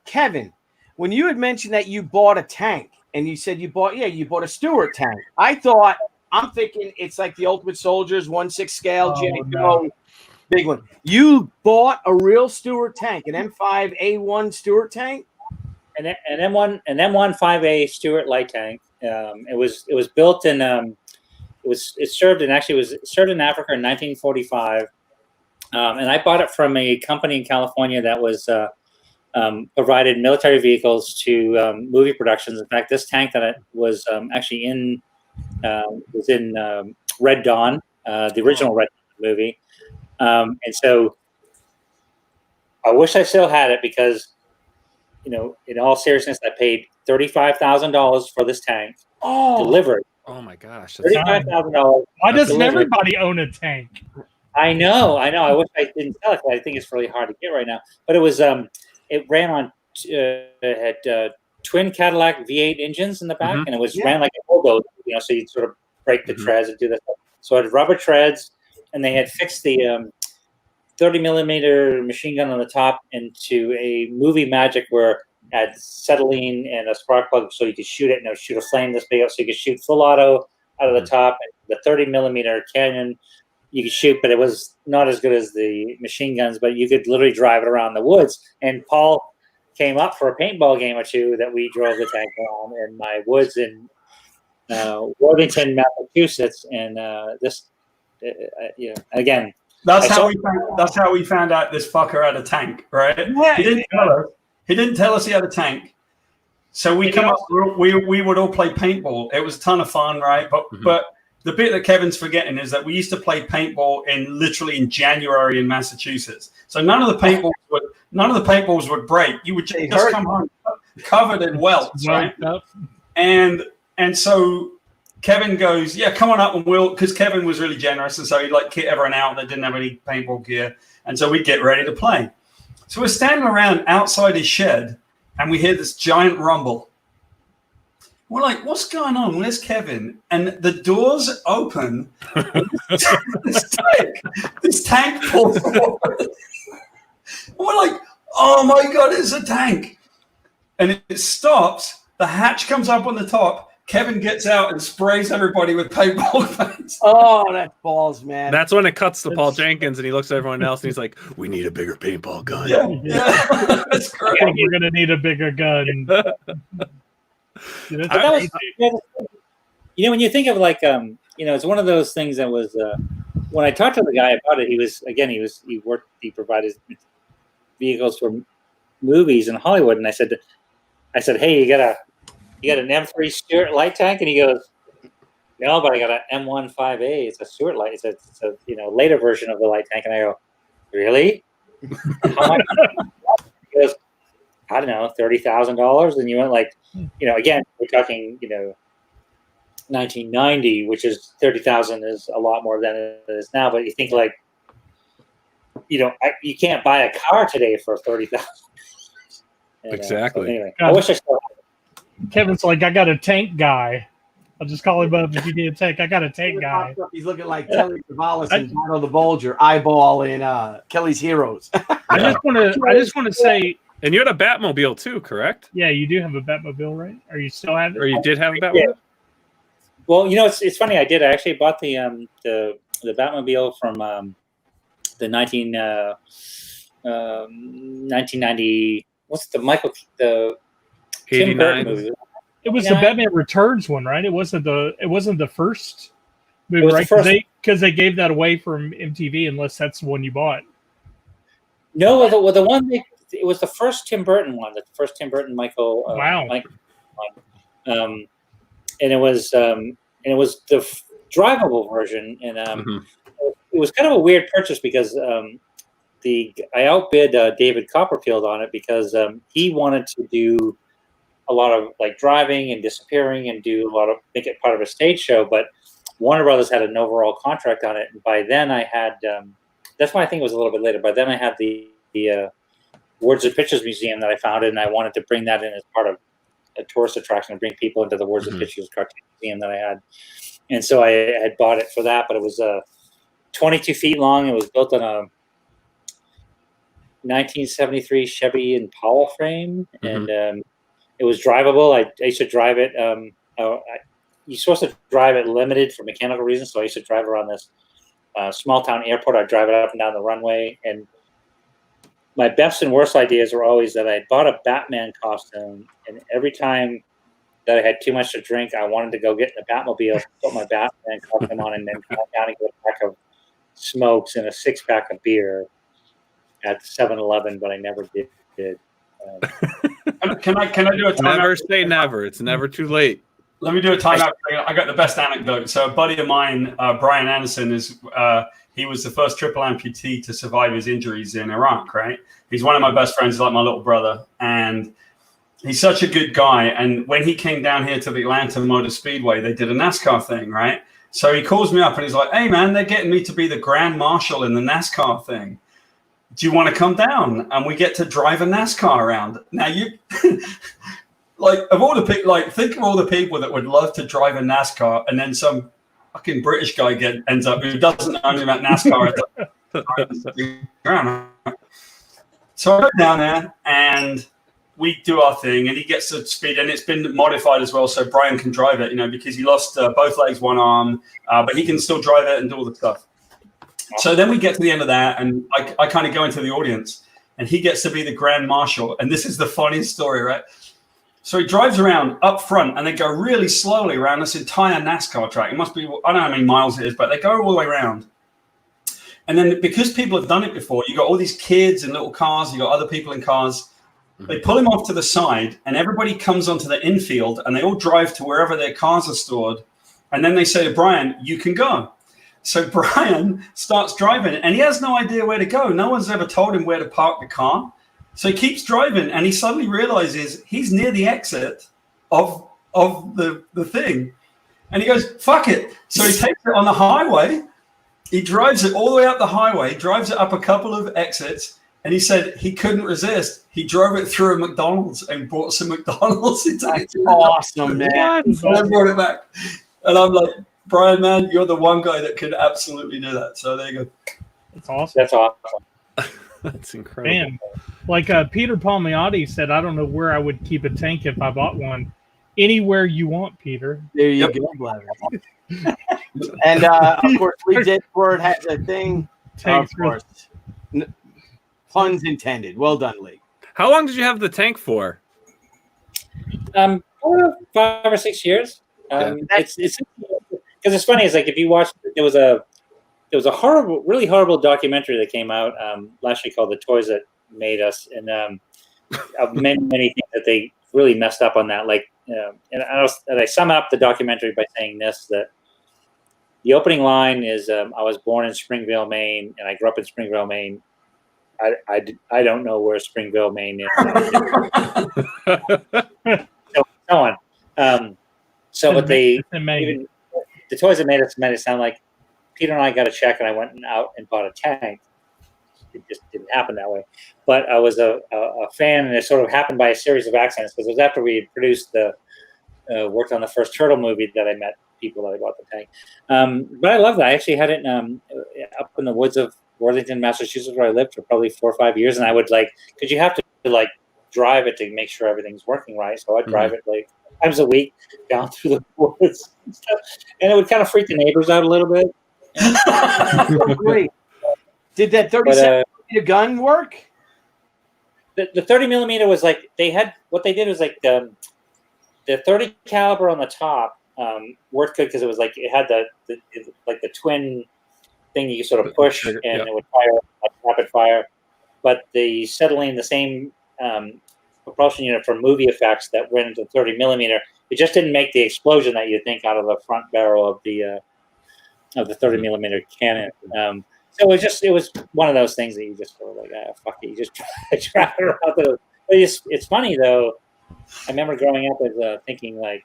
Kevin, when you had mentioned that you bought a tank, and you said you bought a Stewart tank, I'm thinking it's like the Ultimate Soldiers 1/6 scale. Oh, no. Big one. You bought a real Stewart tank, an M5A1 Stewart tank? An M1 5A Stewart light tank. It was built in it served in Africa in 1945, and I bought it from a company in California that was provided military vehicles to movie productions. In fact, this tank that it was actually in Red Dawn, the original Red Dawn movie, and so I wish I still had it because, in all seriousness, I paid $35,000 for this tank delivered. Oh my gosh! $35,000. Why doesn't everybody own a tank? I know. I wish I didn't sell it because I think it's really hard to get right now. But it was it ran on it had twin Cadillac V8 engines in the back, and it was ran like a bulldozer. So you'd sort of break the treads and do that. So it had rubber treads, and they had fixed the 30 millimeter machine gun on the top into a movie magic where it had acetylene and a spark plug, so you could shoot it and it would shoot a flame this big up, so you could shoot full auto out of the top. And the 30 millimeter cannon you could shoot, but it was not as good as the machine guns, but you could literally drive it around the woods. And Paul came up for a paintball game or two that we drove the tank around in my woods in Worthington, Massachusetts. And again, that's how we found out this fucker had a tank, right? Yeah, he didn't tell us he had a tank. So we would all play paintball. It was a ton of fun, right? But the bit that Kevin's forgetting is that we used to play paintball literally in January in Massachusetts. So none of the paintballs would break. You would just come home covered in welts, right? And so Kevin goes, yeah, come on up and because Kevin was really generous, and so he'd kit everyone out that didn't have any paintball gear, and so we'd get ready to play. So we're standing around outside his shed, and we hear this giant rumble. We're like, what's going on? Where's Kevin? And the doors open. This tank pulls forward. We're like, oh my God, it's a tank. And it stops. The hatch comes up on the top. Kevin gets out and sprays everybody with paintball paints. Oh, that's balls, man. That's when it cuts to Paul Jenkins, and he looks at everyone else, and he's like, "We need a bigger paintball gun." Yeah. That's great. We're gonna need a bigger gun. When you think of it's one of those things that was when I talked to the guy about it, he provided vehicles for movies in Hollywood, and I said, hey, you got an M3 Stewart light tank? And he goes, no, but I got an M1 5A. It's a Stewart light. It's a later version of the light tank. And I go, really? How much? He goes, I don't know, $30,000. And you went again, we're talking, 1990, which is 30,000 is a lot more than it is now. But you think you can't buy a car today for 30,000. Exactly. So anyway, I wish I still had it. Kevin's like, I got a tank guy. I'll just call him up if you need a tank. I got a tank guy. He's looking like Kelly Savalas and Battle the Bulger, eyeball in Kelly's Heroes. I just want to say. And you had a Batmobile too, correct? Yeah, you do have a Batmobile, right? Or you still have it? Or you did have a Batmobile? Yeah. Well, it's funny. I did. I actually bought the Batmobile from the 1990. What's the Tim Burton movie? It was the Batman Returns one, right? It wasn't the first movie, right? Because they gave that away from MTV, unless that's the one you bought. No, the one it was the first Tim Burton one, the first Tim Burton Michael. Wow. And it was the drivable version, and it was kind of a weird purchase because I outbid David Copperfield on it because he wanted to do a lot of driving and disappearing and make it part of a stage show, but Warner Brothers had an overall contract on it, and by then I had that's why I think it was a little bit later. By then I had the Words and Pictures Museum that I founded, and I wanted to bring that in as part of a tourist attraction and bring people into the Words and Pictures Cartoon Museum that I had. And so I had bought it for that, but it was 22 feet long. It was built on a 1973 Chevy Impala frame, and it was drivable. I used to drive it. You're supposed to drive it limited for mechanical reasons, so I used to drive around this small town airport. I'd drive it up and down the runway. And my best and worst ideas were always that I bought a Batman costume, and every time that I had too much to drink, I wanted to go get in the Batmobile, put my Batman costume on, and then come down and get a pack of smokes and a 6-pack of beer at 7-Eleven, but I never did. Can I do a timeout? Never say never. It's never too late. Let me do a timeout. I got the best anecdote. So a buddy of mine, Brian Anderson, he was the first triple amputee to survive his injuries in Iraq, right? He's one of my best friends, like my little brother. And he's such a good guy. And when he came down here to the Atlanta Motor Speedway, they did a NASCAR thing, right? So he calls me up and he's like, hey, man, they're getting me to be the Grand Marshal in the NASCAR thing. Do you want to come down? And we get to drive a NASCAR around. Now, you... Like, of all the people, like, think of all the people that would love to drive a NASCAR, and then some fucking British guy ends up who doesn't know anything about NASCAR. So I go down there and we do our thing, and he gets to speed, and it's been modified as well, so Brian can drive it, because he lost both legs, one arm, but he can still drive it and do all the stuff. So then we get to the end of that, and I kind of go into the audience, and he gets to be the Grand Marshal, and this is the funniest story, right? So he drives around up front, and they go really slowly around this entire NASCAR track. It must be, I don't know how many miles it is, but they go all the way around. And then because people have done it before, you got all these kids in little cars, you got other people in cars. They pull him off to the side, and everybody comes onto the infield, and they all drive to wherever their cars are stored. And then they say to Brian, you can go. So Brian starts driving, and he has no idea where to go. No one's ever told him where to park the car. So he keeps driving, and he suddenly realizes he's near the exit of the thing. And he goes, fuck it. So he takes it on the highway. He drives it all the way up the highway, drives it up a couple of exits, and he said he couldn't resist. He drove it through a McDonald's and bought some McDonald's. That's awesome, man. And I brought it back. And I'm like, Brian, man, you're the one guy that could absolutely do that. So there you go. That's awesome. That's awesome. That's incredible. Man, like Peter Palmiotti said, I don't know where I would keep a tank if I bought one. Anywhere you want, Peter. There you go, Bladder. And of course, Lee Ditford has a thing. Of course. Puns intended. Well done, Lee. How long did you have the tank for? 5 or 6 years. It's because it's funny. It's like if you watch, there was a horrible, really horrible documentary that came out last year called "The Toys That Made Us," and many things that they really messed up on that. Like, and I sum up the documentary by saying this: that the opening line is, "I was born in Springville, Maine, and I grew up in Springville, Maine. I don't know where Springville, Maine is." So on. So what they even the Toys That Made Us made it sound like Peter and I got a check, and I went out and bought a tank. It just didn't happen that way. But I was a fan, and it sort of happened by a series of accidents, because it was after we had produced worked on the first Turtle movie that I met people that I bought the tank. But I love that. I actually had it up in the woods of Worthington, Massachusetts, where I lived for probably 4 or 5 years. And I would because you have to drive it to make sure everything's working right. So I'd drive it times a week down through the woods and stuff. And it would kind of freak the neighbors out a little bit. Great. Did that 37 gun work? The 30 millimeter was what they did was the 30 caliber on the top worked good because it was it had the twin thing you sort of push and it would fire rapid fire. But the settling the same propulsion unit for movie effects that went into 30 millimeter, it just didn't make the explosion that you think out of the front barrel of the 30 millimeter cannon. So it was one of those things that you just sort of fuck it, you just try it around. It's funny though. I remember growing up as thinking if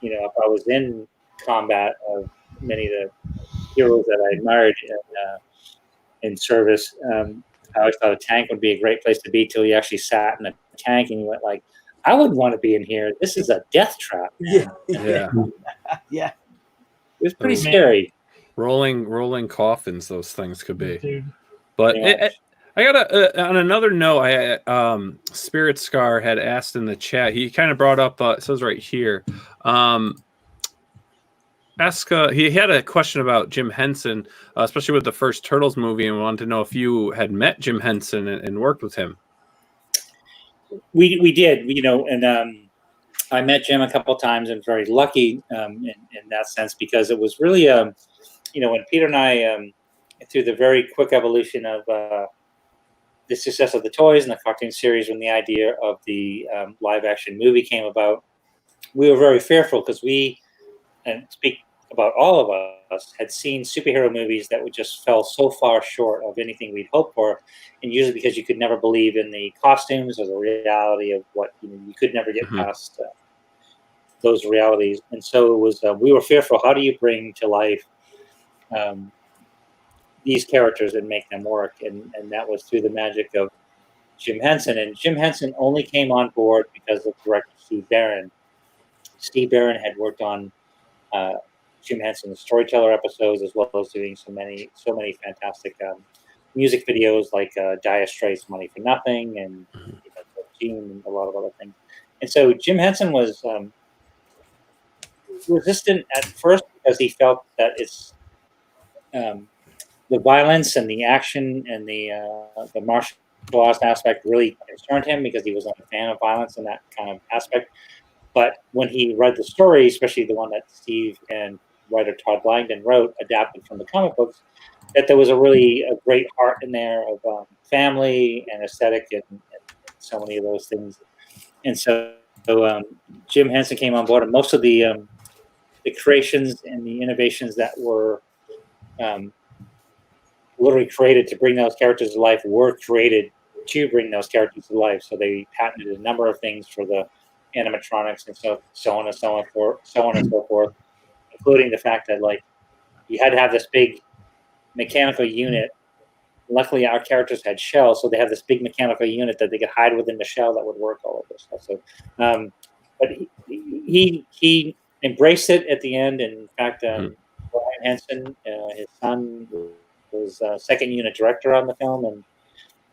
I was in combat, many of the heroes that I admired in service, I always thought a tank would be a great place to be till you actually sat in a tank and you went I wouldn't want to be in here. This is a death trap. Yeah. It was pretty scary. Rolling coffins, those things could be. Dude. But I got on another note. Spirit Scar had asked in the chat. He kind of brought up. It says right here. ask? He had a question about Jim Henson, especially with the first Turtles movie, and wanted to know if you had met Jim Henson and worked with him. We did, and I met Jim a couple of times and very lucky in that sense, because it was really, when Peter and I, through the very quick evolution of the success of the toys and the cartoon series, when the idea of the live action movie came about, we were very fearful because we, and speak about all of us, had seen superhero movies that would just fell so far short of anything we'd hoped for, and usually because you could never believe in the costumes or the reality of what you could never get past those realities. And so it was we were fearful, how do you bring to life these characters and make them work? And that was through the magic of Jim Henson. And Jim Henson only came on board because of director Steve Barron. Steve Barron had worked on Jim Henson's Storyteller episodes, as well as doing so many fantastic music videos like Dire Straits' Money for Nothing and Gene and a lot of other things. And so Jim Henson was resistant at first because he felt that it's the violence and the action and the martial arts aspect really concerned him, because he was not a fan of violence and that kind of aspect. But when he read the story, especially the one that Steve and writer Todd Langdon wrote, adapted from the comic books, that there was a great heart in there of family and aesthetic and so many of those things. And so Jim Henson came on board, and most of the creations and the innovations that were literally created to bring those characters to life were created to bring those characters to life. So they patented a number of things for the animatronics and so on and so forth, including the fact that you had to have this big mechanical unit. Luckily, our characters had shells, so they have this big mechanical unit that they could hide within the shell that would work all of this stuff. So, but he embraced it at the end. And in fact, Brian Henson, his son, was second unit director on the film,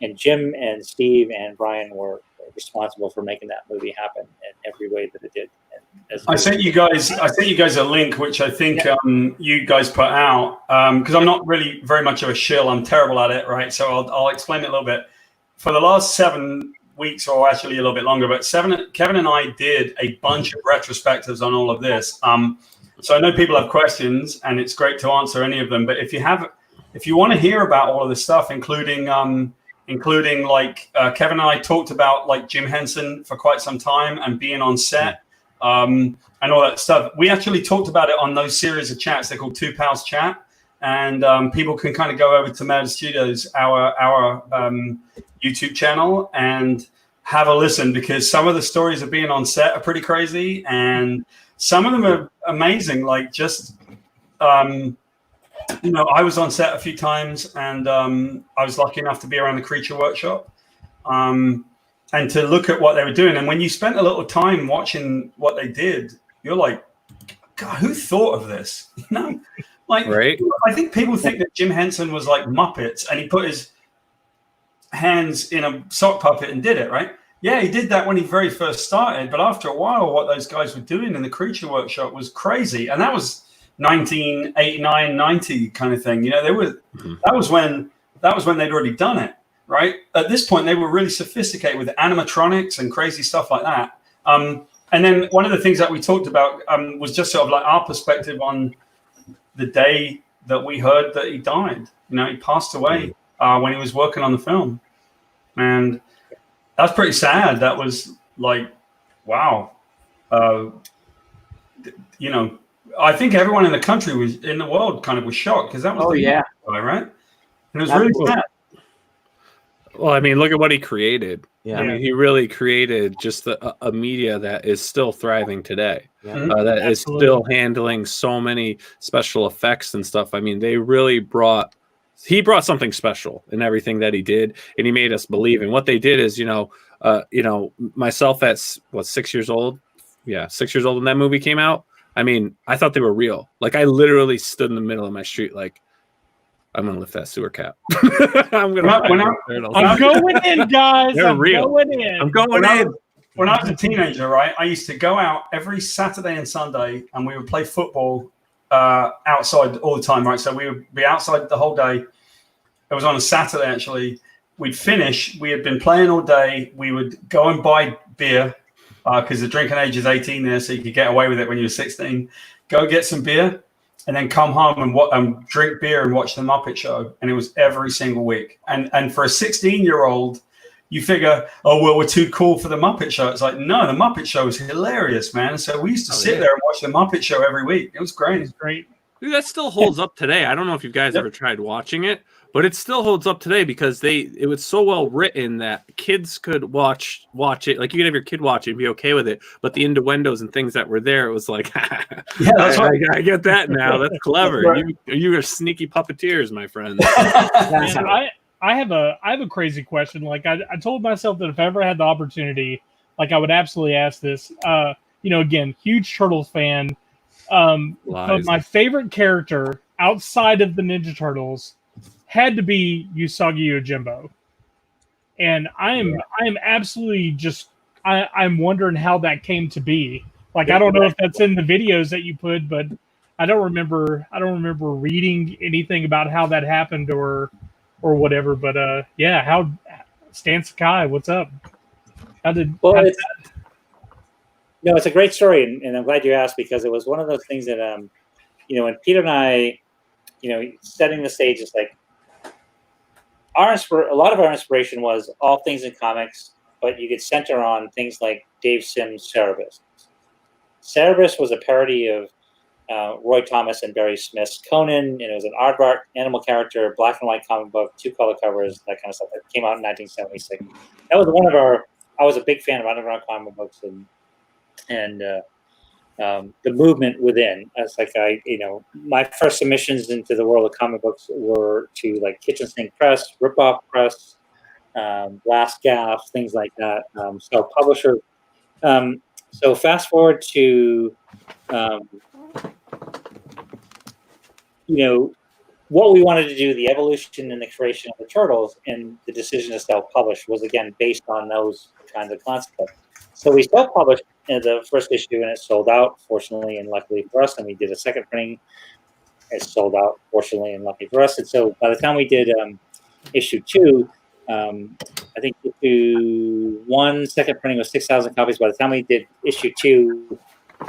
and Jim and Steve and Brian were responsible for making that movie happen in every way that it did. I sent you guys a link, which I think you guys put out, because I'm not really very much of a shill. I'm terrible at it, right? So I'll explain it a little bit. For the last 7 weeks, or actually a little bit longer, but Kevin and I did a bunch of retrospectives on all of this. So I know people have questions, and it's great to answer any of them. But if you want to hear about all of this stuff, including Kevin and I talked about Jim Henson for quite some time and being on set and all that stuff. We actually talked about it on those series of chats. They're called Two Pals Chat, and people can kind of go over to Meta Studios, our YouTube channel, and have a listen, because some of the stories of being on set are pretty crazy, and some of them are amazing. I was on set a few times, and I was lucky enough to be around the Creature Workshop and to look at what they were doing. And when you spent a little time watching what they did, you're like, God, who thought of this? Right? I think people think that Jim Henson was like Muppets, and he put his hands in a sock puppet and did it, right? Yeah, he did that when he very first started. But after a while, what those guys were doing in the Creature Workshop was crazy. And that was 1989, 90 kind of thing. That was when they'd already done it, right? At this point, they were really sophisticated with animatronics and crazy stuff like that. And then one of the things that we talked about was just sort of our perspective on the day that we heard that he died. He passed away when he was working on the film, and that's pretty sad. That was wow. I think everyone in the country in the world kind of was shocked, because that was guy, right? And it was really sad. Well, I mean, look at what he created. Yeah. I mean, he really created just a media that is still thriving today. Yeah. That is still handling so many special effects and stuff. I mean, he brought something special in everything that he did, and he made us believe. And what they did is, myself at 6 years old. Yeah, 6 years old when that movie came out. I mean, I thought they were real. I literally stood in the middle of my street, I'm gonna lift that sewer cap. I'm going in, guys. They're real. I'm going in. When I was a teenager, right, I used to go out every Saturday and Sunday, and we would play football outside all the time, right? So we would be outside the whole day. It was on a Saturday, actually. We'd finish. We had been playing all day. We would go and buy beer because the drinking age is 18 there, so you could get away with it when you were 16. Go get some beer and then come home and drink beer and watch the Muppet Show. And it was every single week. And for a 16-year-old, you figure, oh, well, we're too cool for the Muppet Show. It's like, no, the Muppet Show is hilarious, man. So we used to sit there and watch the Muppet Show every week. It was great. It's great. Dude, that still holds up today. I don't know if you guys ever tried watching it, but it still holds up today because it was so well written that kids could watch it. Like you could have your kid watch it and be okay with it, but the innuendos and things that were there, it was like, that's right. I get that now. That's clever. Right. You are sneaky puppeteers, my friends. I have a crazy question. Like I told myself that if I ever had the opportunity, like I would absolutely ask this. Again, huge Turtles fan. But my favorite character outside of the Ninja Turtles had to be Usagi Yojimbo, and I am absolutely just I'm wondering how that came to be. Like I don't know if that's in the videos that you put, but I don't remember reading anything about how that happened or whatever. But how Stan Sakai, what's up? No, it's a great story, and I'm glad you asked because it was one of those things that, when Peter and I, setting the stage is like a lot of our inspiration was all things in comics, but you could center on things like Dave Sims' Cerebus. Cerebus was a parody of Roy Thomas and Barry Smith's Conan, and it was an aardvark animal character, black and white comic book, 2 color covers, that kind of stuff that came out in 1976. That was I was a big fan of underground comic books and the movement within. It's like my first submissions into the world of comic books were to like Kitchen Sink Press, Ripoff Press, Last Gasp, things like that. So publisher. So fast forward to, what we wanted to do, the evolution and the creation of the Turtles, and the decision to self-publish was again based on those kinds of concepts. So we self-published the first issue, and it sold out, fortunately and luckily for us. And we did a second printing; it sold out, fortunately and luckily for us. And so by the time we did issue 2, I think issue 1 second printing was 6,000 copies. By the time we did issue 2,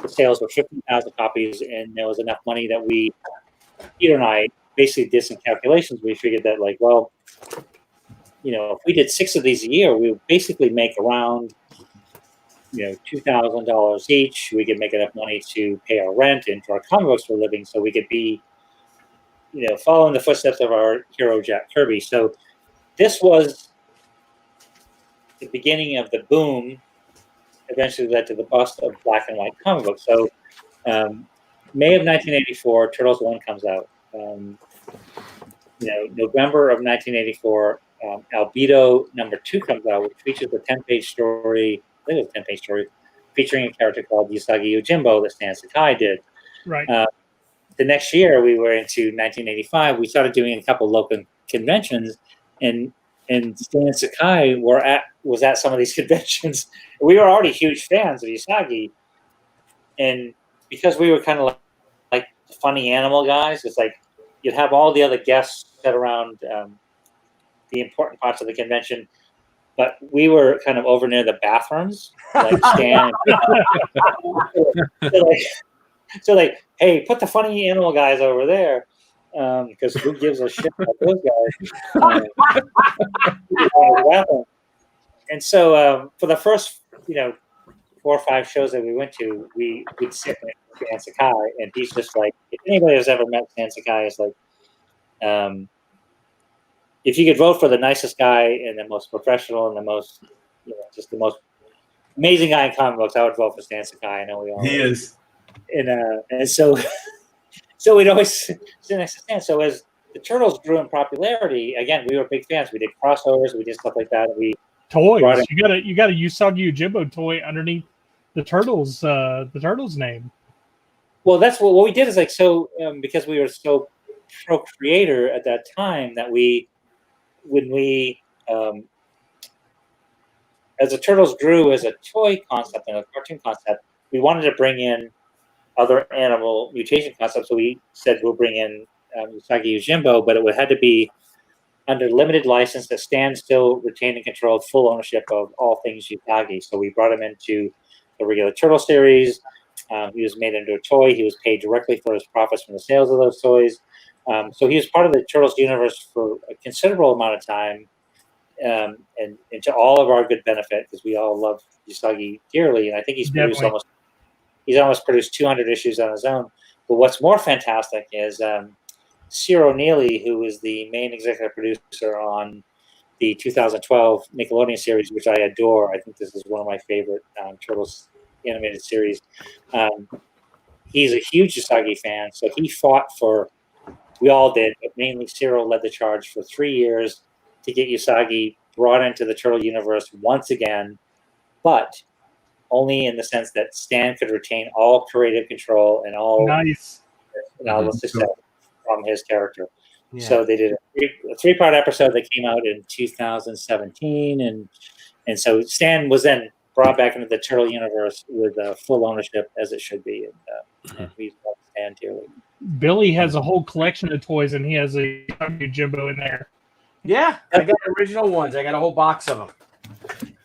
the sales were 15,000 copies, and there was enough money that Peter and I basically did some calculations. We figured that, like, well, if we did 6 of these a year, we would basically make around $2,000 each. We could make enough money to pay our rent and for our comic books for a living, so we could be, following the footsteps of our hero Jack Kirby. So this was the beginning of the boom. Eventually led to the bust of black and white comic books. So May of 1984, Turtles 1 comes out. November of 1984, Albedo number 2 comes out, which features a 10-page story. I think it was a 10-page story featuring a character called Usagi Yojimbo that Stan Sakai did. Right. The next year, we were into 1985. We started doing a couple local conventions, and Stan Sakai was at some of these conventions. We were already huge fans of Usagi, and because we were kind of like funny animal guys, it's like you'd have all the other guests sit around the important parts of the convention. But we were kind of over near the bathrooms, like Stan. so like, hey, put the funny animal guys over there, because who gives a shit about those guys? And so for the first, 4 or 5 shows that we went to, we'd sit with Stan Sakai, and he's just like, if anybody has ever met Stan Sakai, it's like, if you could vote for the nicest guy and the most professional and the most, just the most amazing guy in comic books, I would vote for Stan Sakai. I know we all. He is. And so we'd always sit next to Stan. So as the Turtles grew in popularity, again, we were big fans. We did crossovers, we did stuff like that. Toys. You got a Usagi Yojimbo toy underneath the Turtles name. Well, that's what we did is like, so because we were so pro creator at that time that when we as the Turtles grew as a toy concept and a cartoon concept, we wanted to bring in other animal mutation concepts. So we said we'll bring in Usagi Yojimbo, but it had to be under limited license that Stan still retained and controlled full ownership of all things Usagi. So we brought him into the regular Turtle series. He was made into a toy. He was paid directly for his profits from the sales of those toys. So he was part of the Turtles universe for a considerable amount of time, and to all of our good benefit, because we all love Usagi dearly. And I think he's almost produced 200 issues on his own. But what's more fantastic is Ciro Neely, who is the main executive producer on the 2012 Nickelodeon series, which I adore. I think this is one of my favorite Turtles animated series. He's a huge Usagi fan, so he fought for, we all did, but mainly Ciro led the charge for 3 years to get Usagi brought into the Turtle universe once again, but only in the sense that Stan could retain all creative control and all the success from his character. Yeah. So they did a 3-part episode that came out in 2017, and so Stan was then brought back into the Turtle universe with full ownership, as it should be, and we love Stan dearly. Billy has a whole collection of toys, and he has a Jimbo in there. Yeah, I got original ones. I got a whole box of them.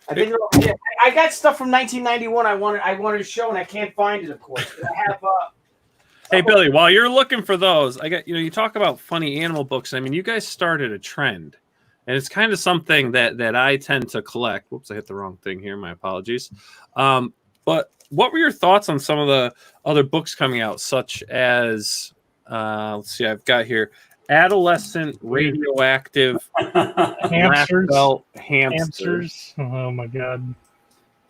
I think I got stuff from 1991. I wanted to show, and I can't find it. Of course, I have. Hey Billy, while you're looking for those, I got you talk about funny animal books. I mean, you guys started a trend, and it's kind of something that I tend to collect. Whoops, I hit the wrong thing here. My apologies. But what were your thoughts on some of the other books coming out, such as let's see, I've got here Adolescent Radioactive Hamsters. Oh my god.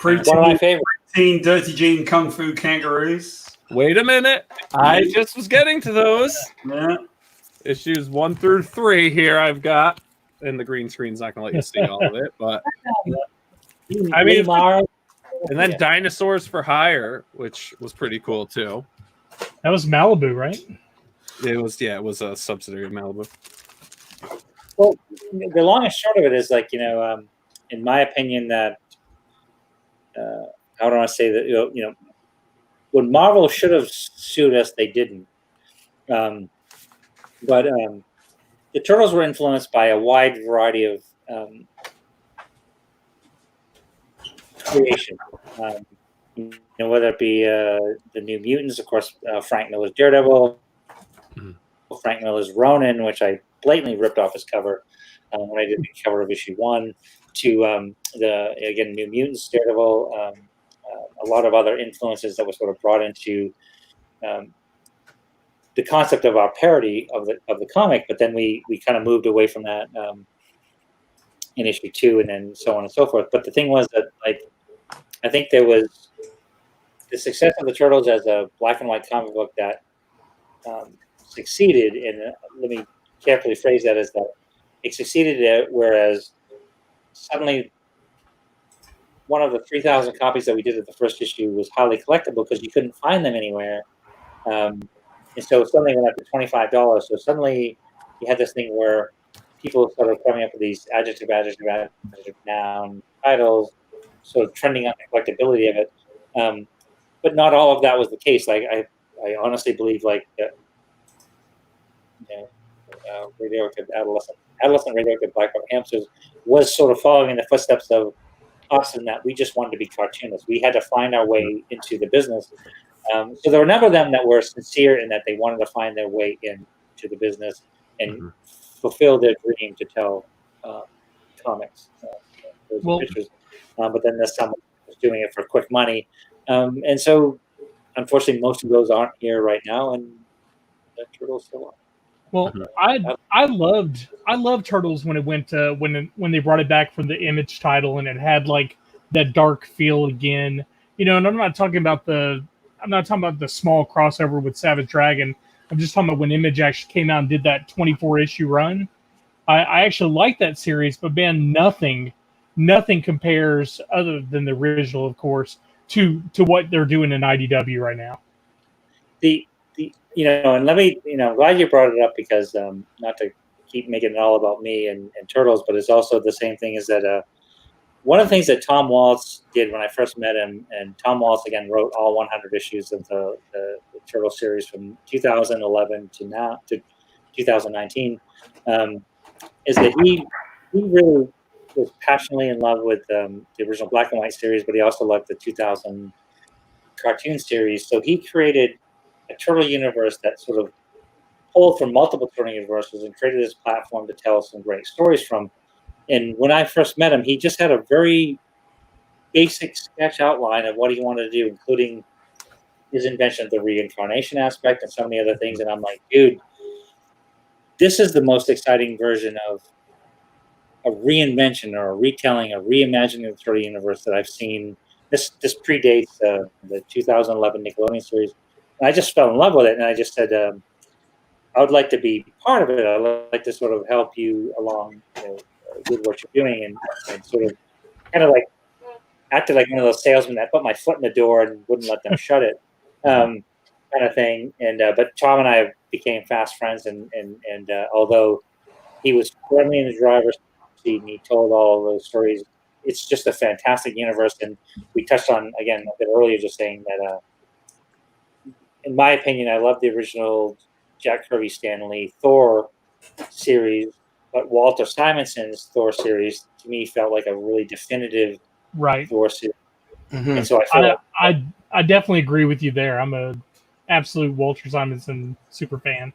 One of my favorites. Teen Dirty Jean Kung Fu Kangaroos. Wait a minute. I just was getting to those. Yeah. Issues 1 through 3 here I've got. And the green screen's not going to let you see all of it. But I mean, and then Dinosaurs for Hire, which was pretty cool too. That was Malibu, right? It was a subsidiary of Malibu. Well, the long and short of it is, like, in my opinion, that how do I say that? When Marvel should have sued us, they didn't. But the Turtles were influenced by a wide variety of creation. Whether it be the New Mutants, of course, Frank Miller's Daredevil, Frank Miller's Ronin, which I blatantly ripped off his cover when I did the cover of issue 1, to the New Mutants, Daredevil, a lot of other influences that were sort of brought into the concept of our parody of the comic, but then we kind of moved away from that in issue 2, and then so on and so forth. But the thing was that, like, I think there was the success of the Turtles as a black and white comic book that succeeded, and let me carefully phrase that as that it succeeded, whereas suddenly one of the 3,000 copies that we did of the first issue was highly collectible because you couldn't find them anywhere. And so suddenly went up to $25. So suddenly you had this thing where people started coming up with these adjective, noun titles, sort of trending on the collectability of it. But not all of that was the case. Like I honestly believe, like, that, radioactive adolescent radioactive black hamsters was sort of following in the footsteps of us, in that we just wanted to be cartoonists. We had to find our way into the business. So there were a number of them that were sincere in that they wanted to find their way into the business and fulfill their dream to tell comics. But then there's someone who's doing it for quick money. And so, unfortunately, most of those aren't here right now, and the Turtles still are. Well, I loved Turtles when it went to when they brought it back from the Image title, and it had like that dark feel again. And I'm not talking about the small crossover with Savage Dragon. I'm just talking about when Image actually came out and did that 24 issue run. I actually like that series, but man, nothing compares, other than the original, of course, to what they're doing in IDW right now. And let me, I'm glad you brought it up, because not to keep making it all about me and Turtles, but it's also the same thing, is that one of the things that Tom Waltz did when I first met him, and Tom Waltz again wrote all 100 issues of the Turtle series from 2011 to now to 2019, is that he really was passionately in love with the original black and white series, but he also loved the 2000 cartoon series. So he created a Turtle universe that sort of pulled from multiple Turtle universes and created this platform to tell some great stories from. And when I first met him, he just had a very basic sketch outline of what he wanted to do, including his invention of the reincarnation aspect and so many other things. And I'm like, dude, this is the most exciting version of a reinvention or a retelling, a reimagining of the Turtle universe that I've seen. This predates the 2011 Nickelodeon series. And I just fell in love with it. And I just said, I would like to be part of it. I'd like to sort of help you along with what you're doing, and sort of kind of like acted like one of those salesmen that put my foot in the door and wouldn't let them shut it, kind of thing. And but Tom and I became fast friends, and although he was firmly in the driver's seat and he told all of those stories, it's just a fantastic universe. And we touched on again a bit earlier, just saying that in my opinion, I love the original Jack Kirby, Stan Lee Thor series, but Walter Simonson's Thor series to me felt like a really definitive Thor series. Mm-hmm. And so I definitely agree with you there. I'm a absolute Walter Simonson super fan.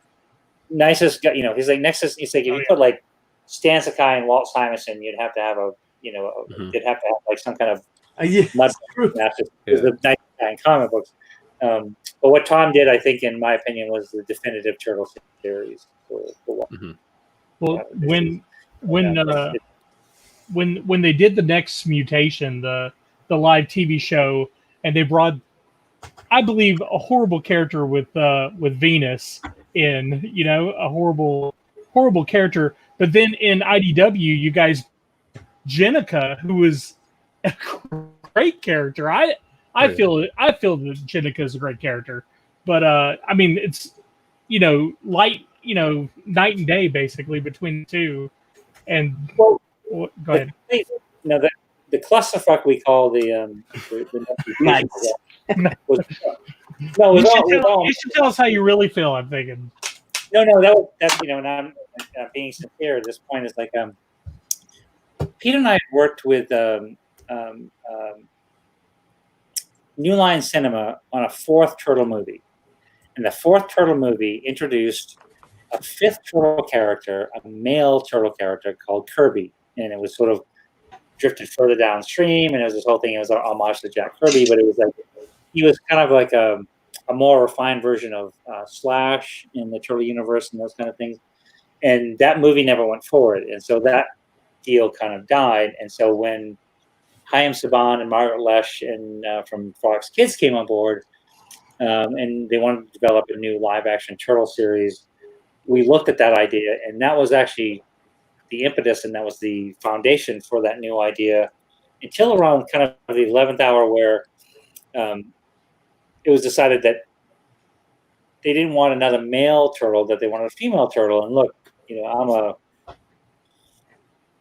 Nicest guy, he's like nexus. He's like if you put like Stan Sakai and Walt Simonson, you'd have to have you'd have to have like some kind of mud master. The nice guy in comic books. But what Tom did, I think, in my opinion, was the definitive Turtle series. Well, when they did the next mutation, the live TV show, and they brought, I believe, a horrible character with Venus in, a horrible character. But then in IDW, you guys, Jenica, who was a great character. I feel that Jenica is a great character, but I mean, it's light, night and day basically between the two. And go ahead. The clusterfuck we call the nice. You should tell us how you really feel. I'm thinking. No, that's and I'm being sincere at this point. Is like Pete and I worked with New Line Cinema on a fourth Turtle movie, and the fourth Turtle movie introduced a fifth Turtle character, a male Turtle character called Kirby, and it was sort of drifted further downstream, and it was this whole thing. It was an homage to Jack Kirby, but it was like he was kind of like a more refined version of Slash in the Turtle universe and those kind of things. And that movie never went forward, and so that deal kind of died. And so when Chaim Saban and Margaret Lesh and from Fox Kids came on board, and they wanted to develop a new live-action Turtle series, we looked at that idea, and that was actually the impetus, and that was the foundation for that new idea until around kind of the 11th hour where it was decided that they didn't want another male Turtle, that they wanted a female Turtle. And look, I'm a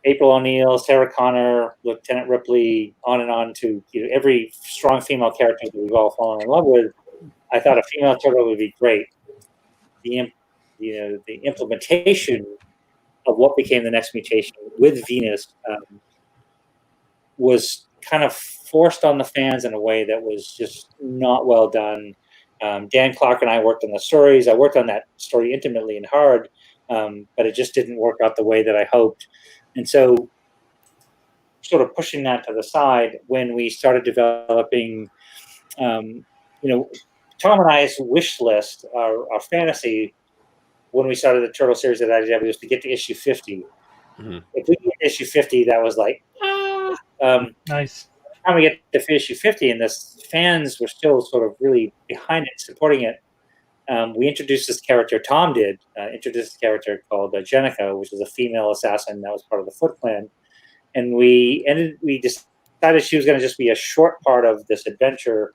April O'Neil, Sarah Connor, Lieutenant Ripley, on and on to every strong female character that we've all fallen in love with. I thought a female Turtle would be great. The implementation of what became the next mutation with Venus was kind of forced on the fans in a way that was just not well done. Dan Clark and I worked on the stories. I worked on that story intimately and hard, but it just didn't work out the way that I hoped. And so sort of pushing that to the side when we started developing, Tom and I's wish list, our fantasy, when we started the Turtle series at IDW was to get to issue 50. Mm-hmm. If we get to issue 50, that was like, nice. By the time we get to issue 50, and the fans were still sort of really behind it, supporting it, we introduced this character, Tom did, introduced this character called Jenica, which is a female assassin that was part of the Foot Clan. And we decided she was going to just be a short part of this adventure,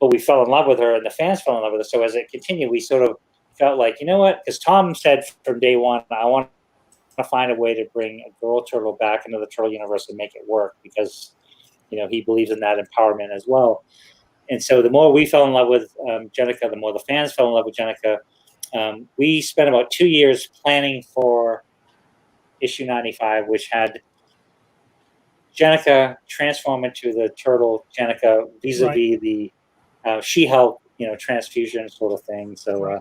but we fell in love with her, and the fans fell in love with her. So as it continued, we sort of felt like, you know what? Because Tom said from day one, I want to find a way to bring a girl turtle back into the turtle universe and make it work because, he believes in that empowerment as well. And so the more we fell in love with Jennica, the more the fans fell in love with Jennica. We spent about 2 years planning for issue 95, which had Jennica transform into the turtle Jennica vis-a-vis the She-Hulk, transfusion sort of thing. So,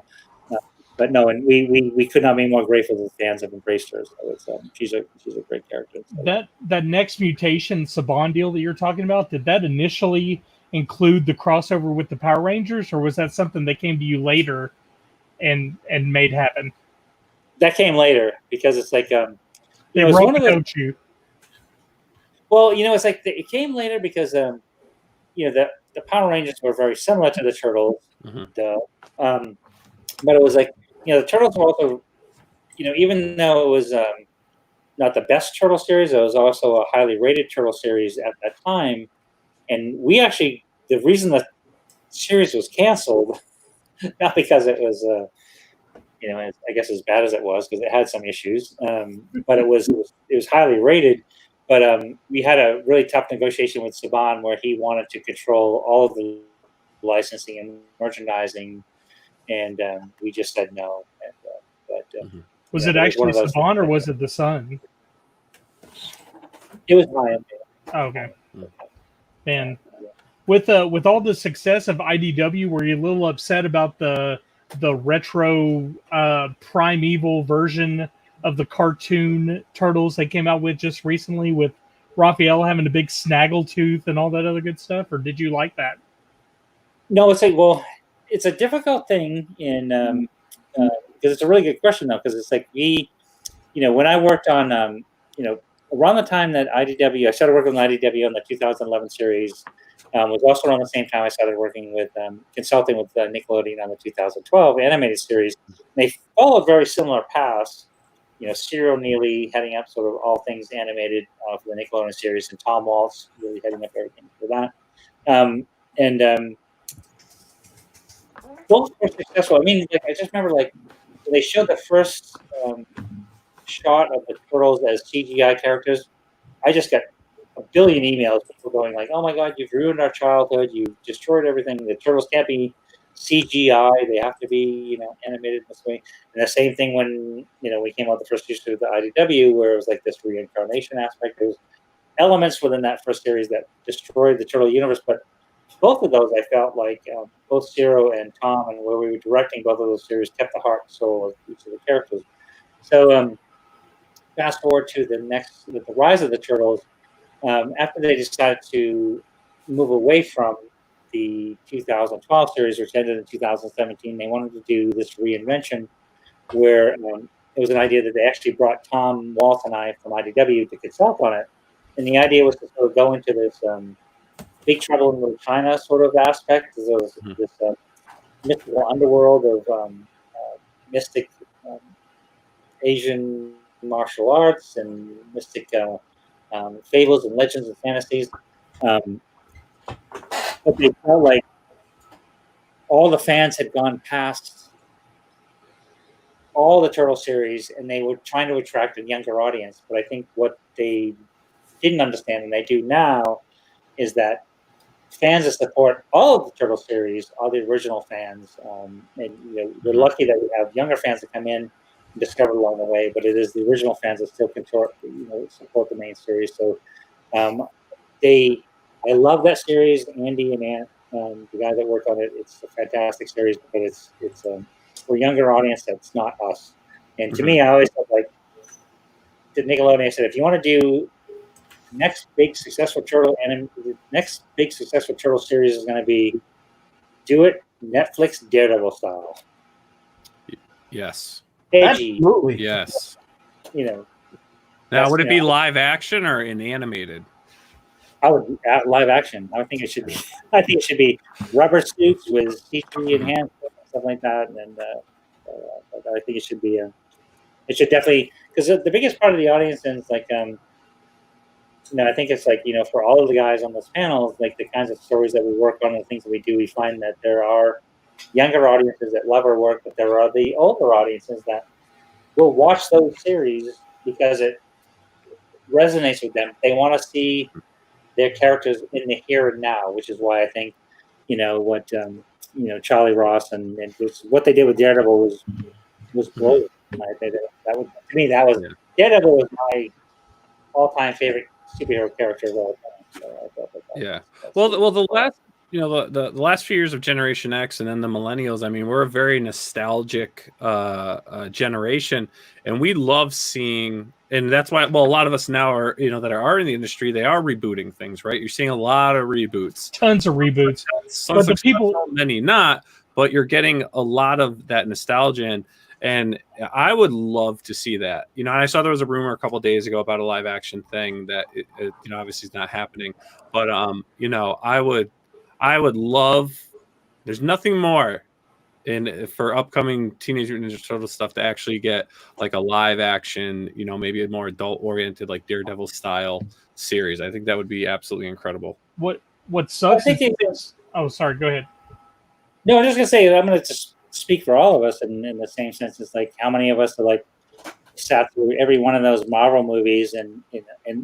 but no, and we could not be more grateful that the fans have embraced her. So she's a great character. So. That next mutation Saban deal that you're talking about, did that initially include the crossover with the Power Rangers, or was that something that came to you later and made happen? That came later because it's like it was one of the. Well, it's like it came later because the Power Rangers were very similar to the Turtles, but it was like the Turtles were also, even though it was not the best Turtle series, it was also a highly rated Turtle series at that time. And we actually, the reason the series was canceled, not because it was, I guess as bad as it was, because it had some issues, but it was highly rated. But we had a really tough negotiation with Saban where he wanted to control all of the licensing and merchandising, and we just said no. Was it actually Saban or was it the Sun? It was Ryan. Oh, okay. And with all the success of IDW, were you a little upset about the retro primeval version of the cartoon Turtles they came out with just recently, with Raphael having a big snaggle tooth and all that other good stuff, or did you like that? No, it's a difficult thing in because it's a really good question though, because it's like when I worked on around the time that I started working with IDW on the 2011 series, was also around the same time I started working with consulting with Nickelodeon on the 2012 animated series. And they followed very similar paths. Cyril Neely heading up sort of all things animated for the Nickelodeon series, and Tom Waltz really heading up everything for that. Both were successful. I mean, I just remember they showed the first shot of the Turtles as CGI characters. I just got a billion emails, people going like, "Oh my God, you've ruined our childhood. You've destroyed everything. The Turtles can't be CGI. They have to be, animated this way." And the same thing when, we came out the first issue of the IDW, where it was like this reincarnation aspect. There's elements within that first series that destroyed the Turtle universe, but both of those, I felt like both Ciro and Tom, and where we were directing both of those series, kept the heart and soul of each of the characters. So fast forward to with the Rise of the Turtles, after they decided to move away from the 2012 series, which ended in 2017, they wanted to do this reinvention where it was an idea that they actually brought Tom Waltz and I from IDW to consult on it. And the idea was to sort of go into this Big Trouble in Little China sort of aspect, this mystical underworld of mystic Asian martial arts and mystic fables and legends and fantasies. But they felt like all the fans had gone past all the Turtle series, and they were trying to attract a younger audience. But I think what they didn't understand, and they do now, is that fans that support all of the Turtle series are the original fans. And we're lucky that we have younger fans that come in and discover along the way, but it is the original fans that still support the main series. So I love that series. Andy and Ant, the guy that worked on it, it's a fantastic series, but it's for a younger audience that's not us. And to me, I always felt like to Nickelodeon, I said, if you want to do next big successful Turtle series is going to be, do it Netflix Daredevil style. Yes. Edgy. Absolutely. Yes. Now, would it be live action or in animated? I would live action. I think it should be. I think it should be rubber suits with CG enhancement, stuff like that. And I think it should be. It should definitely, because the biggest part of the audience is like, I think it's like, for all of the guys on those panels, like the kinds of stories that we work on, the things that we do, we find that there are younger audiences that love our work, but there are the older audiences that will watch those series because it resonates with them. They want to see their characters in the here and now, which is why I think, what Charlie Ross and what they did with Daredevil was brilliant. That was, to me, Daredevil was my all-time favorite superhero character of all time. So I thought that's well, the last the last few years of Generation X and then the millennials, I mean, we're a very nostalgic generation, and we love seeing, and that's why, well, a lot of us now are, that are in the industry, they are rebooting things, right? You're seeing a lot of reboots, tons of reboots, but the people, many not, but you're getting a lot of that nostalgia, and I would love to see that. I saw there was a rumor a couple of days ago about a live action thing that obviously is not happening, but I would love. There's nothing more for upcoming Teenage Mutant Ninja Turtles stuff to actually get like a live action, maybe a more adult oriented, like Daredevil style series. I think that would be absolutely incredible. What sucks? Oh, sorry. Go ahead. No, I was just gonna say, I'm gonna just speak for all of us in the same sense. It's like how many of us are like sat through every one of those Marvel movies, and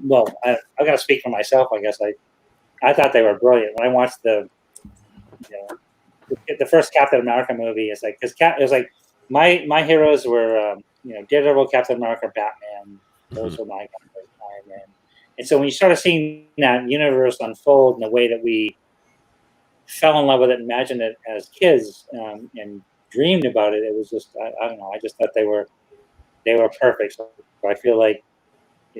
well, I gotta speak for myself. I guess I thought they were brilliant when I watched the first Captain America movie. It's like, because it was like my heroes were Daredevil, Captain America, Batman. Those were my guys, Iron Man. And so when you started seeing that universe unfold in the way that we fell in love with it, imagined it as kids, and dreamed about it, it was just I don't know. I just thought they were perfect. So I feel like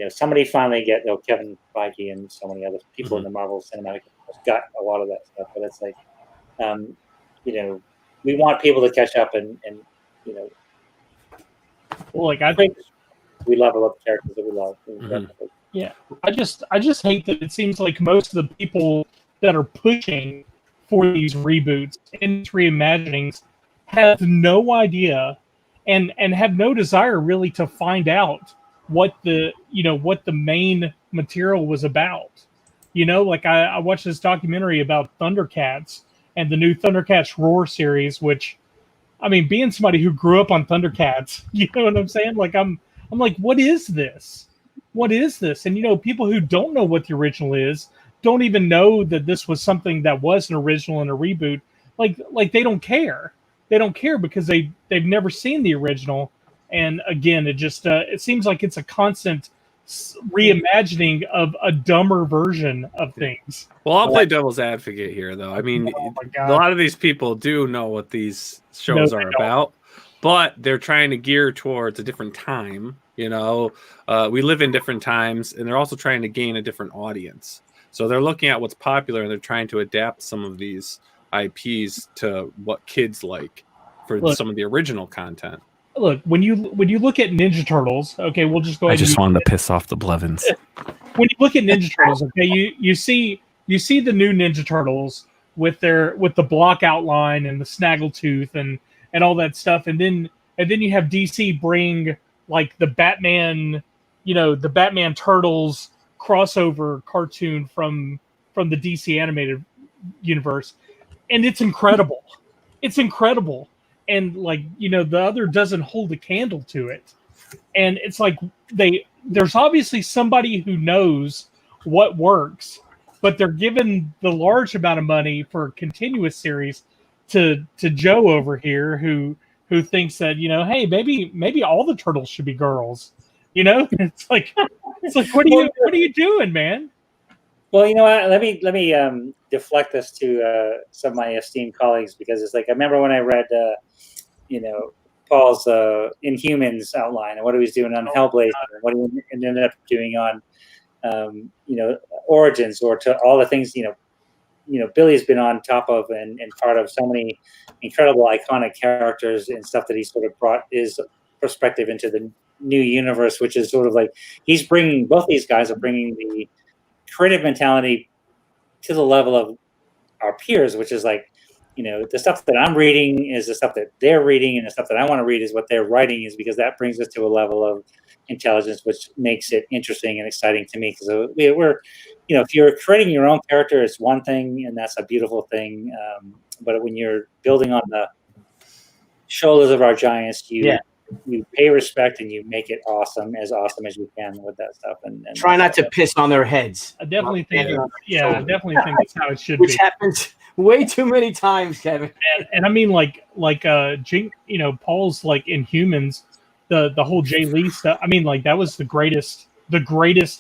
somebody finally Kevin Feige and so many other people in the Marvel Cinematic Universe got a lot of that stuff. But it's like, we want people to catch up and well, like I think we love a lot of the characters that we love. Yeah, I just hate that it seems like most of the people that are pushing for these reboots and reimaginings have no idea and have no desire really to find out what the main material was about. Like I watched this documentary about Thundercats and the new Thundercats Roar series, which, I mean, being somebody who grew up on Thundercats, you know what I'm saying? Like I'm like, what is this? What is this? And people who don't know what the original is don't even know that this was something that was an original and a reboot. Like they don't care. They don't care because they've never seen the original. And again, it just it seems like it's a constant reimagining of a dumber version of things. Well, I'll play devil's advocate here, though. I mean, a lot of these people do know what these shows are about, but they're trying to gear towards a different time. We live in different times, and they're also trying to gain a different audience. So they're looking at what's popular, and they're trying to adapt some of these IPs to what kids like for some of the original content. Look, when you look at Ninja Turtles, okay, we'll just go ahead. I just wanted to piss off the Blevins. When you look at Ninja Turtles, okay, you see the new Ninja Turtles with the block outline and the snaggletooth and all that stuff, and then you have DC bring like the Batman, the Batman Turtles crossover cartoon from the DC animated universe, and it's incredible. It's incredible. And like, the other doesn't hold a candle to it. And it's like there's obviously somebody who knows what works, but they're given the large amount of money for a continuous series to Joe over here who thinks that, hey, maybe all the turtles should be girls. It's like what are you doing, man? Well, you know what? Let me deflect this to some of my esteemed colleagues, because it's like, I remember when I read Paul's Inhumans outline and what he was doing on Hellblazer and what he ended up doing on Origins, or to all the things Billy's been on top of and part of so many incredible iconic characters and stuff that he sort of brought his perspective into the new universe, which is sort of like both these guys are bringing the creative mentality to the level of our peers, which is like, the stuff that I'm reading is the stuff that they're reading, and the stuff that I want to read is what they're writing, is because that brings us to a level of intelligence which makes it interesting and exciting to me. Because we're, if you're creating your own character, it's one thing, and that's a beautiful thing. But when you're building on the shoulders of our giants, you you pay respect and you make it awesome as you can with that stuff. And Try not to piss on their heads. I definitely think, I definitely think that's how it should Which be. happens way too many times, Kevin. And I mean, Paul's like Inhumans, the whole Jay Lee stuff. I mean, like that was the greatest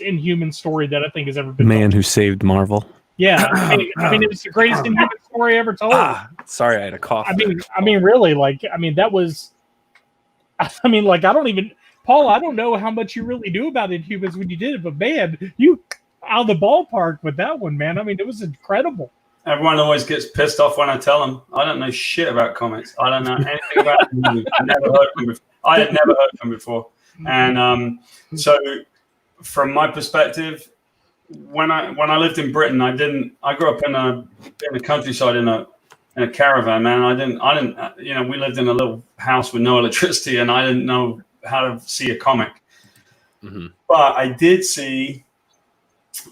Inhuman story that I think has ever been. Man who saved Marvel. Yeah, I mean, it was the greatest Inhuman story ever told. Sorry, I had a cough. I mean, really, that was. I mean, like, Paul, I don't know how much you really knew about Inhumans when you did it, but man, you out of the ballpark with that one, man. I mean, it was incredible. Everyone always gets pissed off when I tell them I don't know shit about comics. I don't know anything about them. I had never heard of them before. And so from my perspective, when I lived in Britain, I grew up in the countryside in a caravan, man. I didn't we lived in a little house with no electricity, and I didn't know how to see a comic. Mm-hmm. But I did see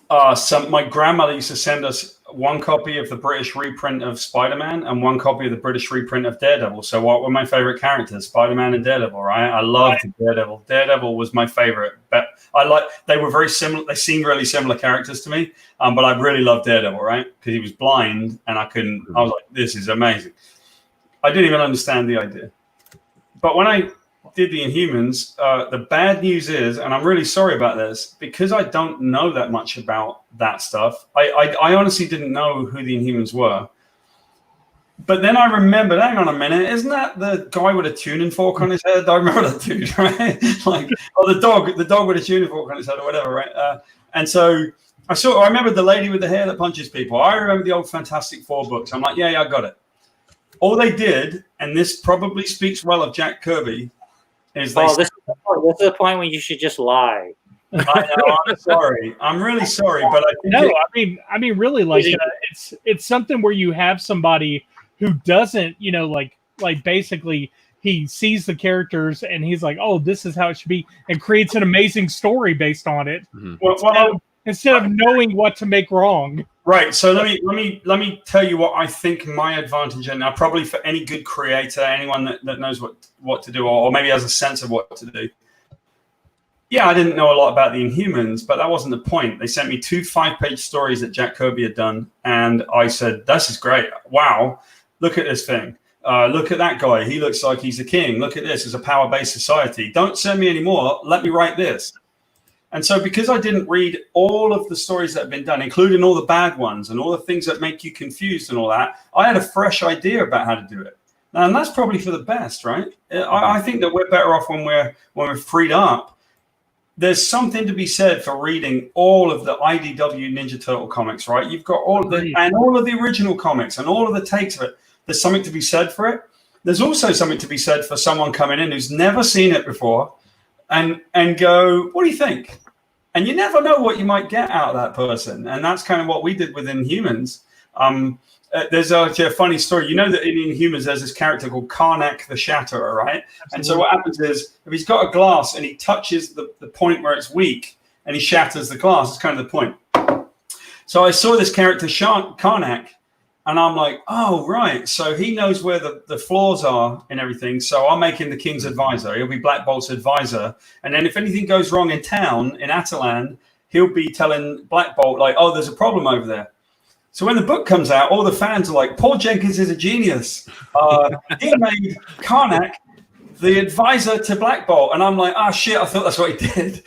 my grandmother used to send us one copy of the British reprint of Spider-Man and one copy of the British reprint of Daredevil. So what were my favorite characters? Spider-Man and Daredevil, right? I loved Daredevil. Daredevil was my favorite. But they were very similar. They seemed really similar characters to me. But I really loved Daredevil, right? Because he was blind and I was like, this is amazing. I didn't even understand the idea. But when I did the Inhumans, the bad news is, and I'm really sorry about this, because I don't know that much about that stuff. I honestly didn't know who the Inhumans were. But then I remembered, hang on a minute, isn't that the guy with a tuning fork on his head? I remember that dude, right? The dog with a tuning fork on his head or whatever, right? And so I remember the lady with the hair that punches people. I remember the old Fantastic Four books. I'm like, yeah, I got it. All they did, and this probably speaks well of Jack Kirby, is this is the point when you should just lie. I know, I'm sorry. I'm really sorry, but I mean, really, like it's something where you have somebody who doesn't, like basically he sees the characters and he's like, oh, this is how it should be, and creates an amazing story based on it. Mm-hmm. Instead of knowing what to make wrong. Right. So let me tell you what I think my advantage, and probably for any good creator, anyone that knows what to do, or maybe has a sense of what to do. Yeah, I didn't know a lot about the Inhumans, but that wasn't the point. They sent me 2 5-page stories that Jack Kirby had done, and I said, this is great. Wow, look at this thing. Look at that guy. He looks like he's a king. Look at this. It's a power-based society. Don't send me any more. Let me write this. And so because I didn't read all of the stories that have been done, including all the bad ones and all the things that make you confused and all that, I had a fresh idea about how to do it. And that's probably for the best, right? I think that we're better off when we're freed up. There's something to be said for reading all of the IDW Ninja Turtle comics, right? You've got all of the original comics and all of the takes of it. There's something to be said for it. There's also something to be said for someone coming in who's never seen it before and go, what do you think? And you never know what you might get out of that person. And that's kind of what we did with Inhumans. There's actually a funny story. You know that in Inhumans, there's this character called Karnak the Shatterer, right? Absolutely. And so what happens is, if he's got a glass and he touches the point where it's weak and he shatters the glass, it's kind of the point. So I saw this character, Karnak, and I'm like, oh, right. So he knows where the flaws are and everything. So I'm making the king's advisor. He'll be Black Bolt's advisor. And then if anything goes wrong in town, in Atalan, he'll be telling Black Bolt, like, oh, there's a problem over there. So when the book comes out, all the fans are like, Paul Jenkins is a genius. He made Karnak the advisor to Black Bolt. And I'm like, oh, shit, I thought that's what he did.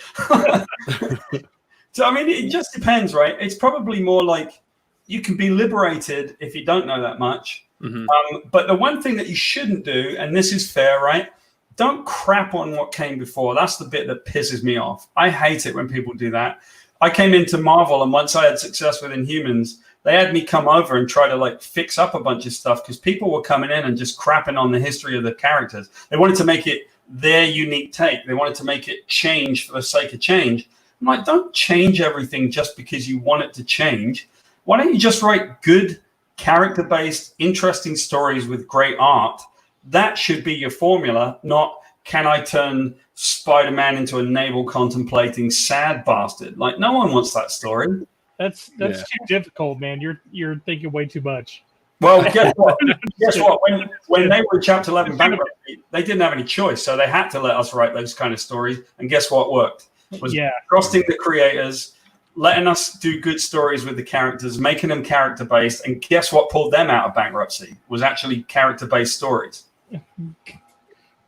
So, I mean, it just depends, right? It's probably more like, you can be liberated if you don't know that much. Mm-hmm. But the one thing that you shouldn't do, and this is fair, right? Don't crap on what came before. That's the bit that pisses me off. I hate it when people do that. I came into Marvel, and once I had success with Inhumans, they had me come over and try to like fix up a bunch of stuff because people were coming in and just crapping on the history of the characters. They wanted to make it their unique take. They wanted to make it change for the sake of change. I'm like, don't change everything just because you want it to change. Why don't you just write good, character-based, interesting stories with great art? That should be your formula, not can I turn Spider-Man into a navel-contemplating sad bastard? Like, no one wants that story. That's too difficult, man. You're thinking way too much. Well, guess what? Guess what? When they were in Chapter 11 bankruptcy, they didn't have any choice, so they had to let us write those kind of stories. And guess what worked? Was trusting the creators, letting us do good stories with the characters, making them character-based. And guess what pulled them out of bankruptcy? Was actually character-based stories.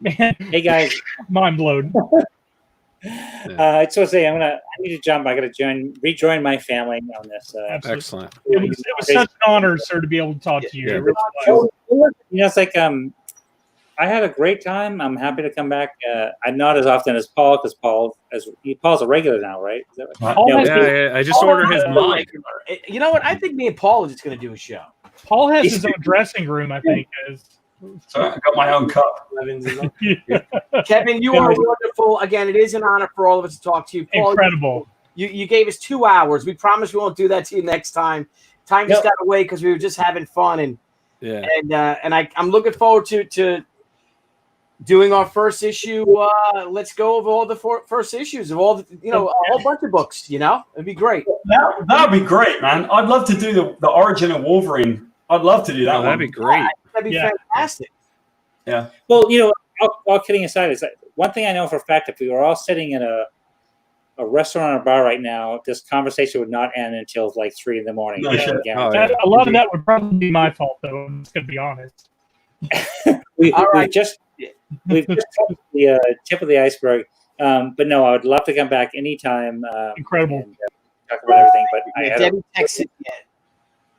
Man, Hey guys, mind blown. I just want to say I need to jump. I got to rejoin my family on this. Absolutely. Excellent. It was such an honor, sir, to be able to talk to you. Yeah. It really was. You know, it's like I had a great time. I'm happy to come back. I'm not as often as Paul because Paul's a regular now, right? Is that right? Paul No, has Yeah, I just Paul ordered his is a mug. regular. You know what? I think me and Paul are just going to do a show. Paul has his own dressing room, I think. So I got my own cup. Kevin, you are wonderful. Again, it is an honor for all of us to talk to you. Paul, Incredible. You gave us 2 hours. We promise we won't do that to you next time. Time just got away because we were just having fun, and I'm looking forward to doing our first issue. Let's go over all the first issues of all the, a whole bunch of books. It'd be great. That'd be great, man. I'd love to do the origin of Wolverine. I'd love to do that. That'd be great. That'd be fantastic. Yeah. Well, all kidding aside, is that one thing I know for a fact: if we were all sitting in a restaurant or bar right now, this conversation would not end until like 3 a.m. No shit. A lot of that would probably be my fault, though. I'm just going to be honest. We've just touched the tip of the iceberg. But no, I would love to come back anytime. Incredible. And, talk about everything. But Debbie texted yet,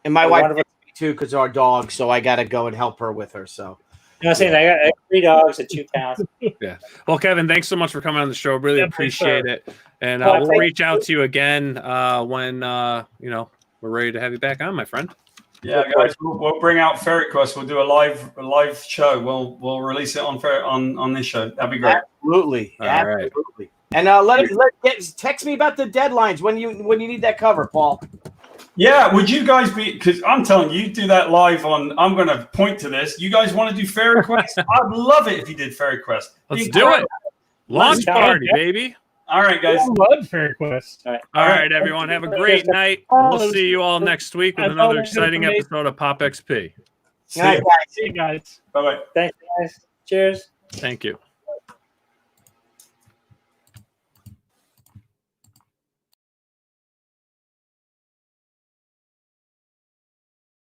and my wife texted me too because our dog. So I got to go and help her with her. So. I'm saying I got 3 dogs and 2 cats. Yeah. Well, Kevin, thanks so much for coming on the show. Really appreciate it. And we'll reach out to you again when we're ready to have you back on, my friend. Yeah, guys, we'll bring out Ferret Quest. We'll do a live show. We'll release it on this show. That'd be great. Absolutely. All right. And text me about the deadlines when you need that cover, Paul. Yeah, would you guys be? Because I'm telling you, do that live on. I'm going to point to this. You guys want to do Ferret Quest? I'd love it if you did Ferret Quest. Let's do it. Launch party, baby. All right, guys. I love Ferret Quest. All right, everyone. Have a great night. We'll see you all next week with another exciting episode of POPXP. See you guys. See you guys. Bye-bye. Thanks, guys. Cheers. Thank you.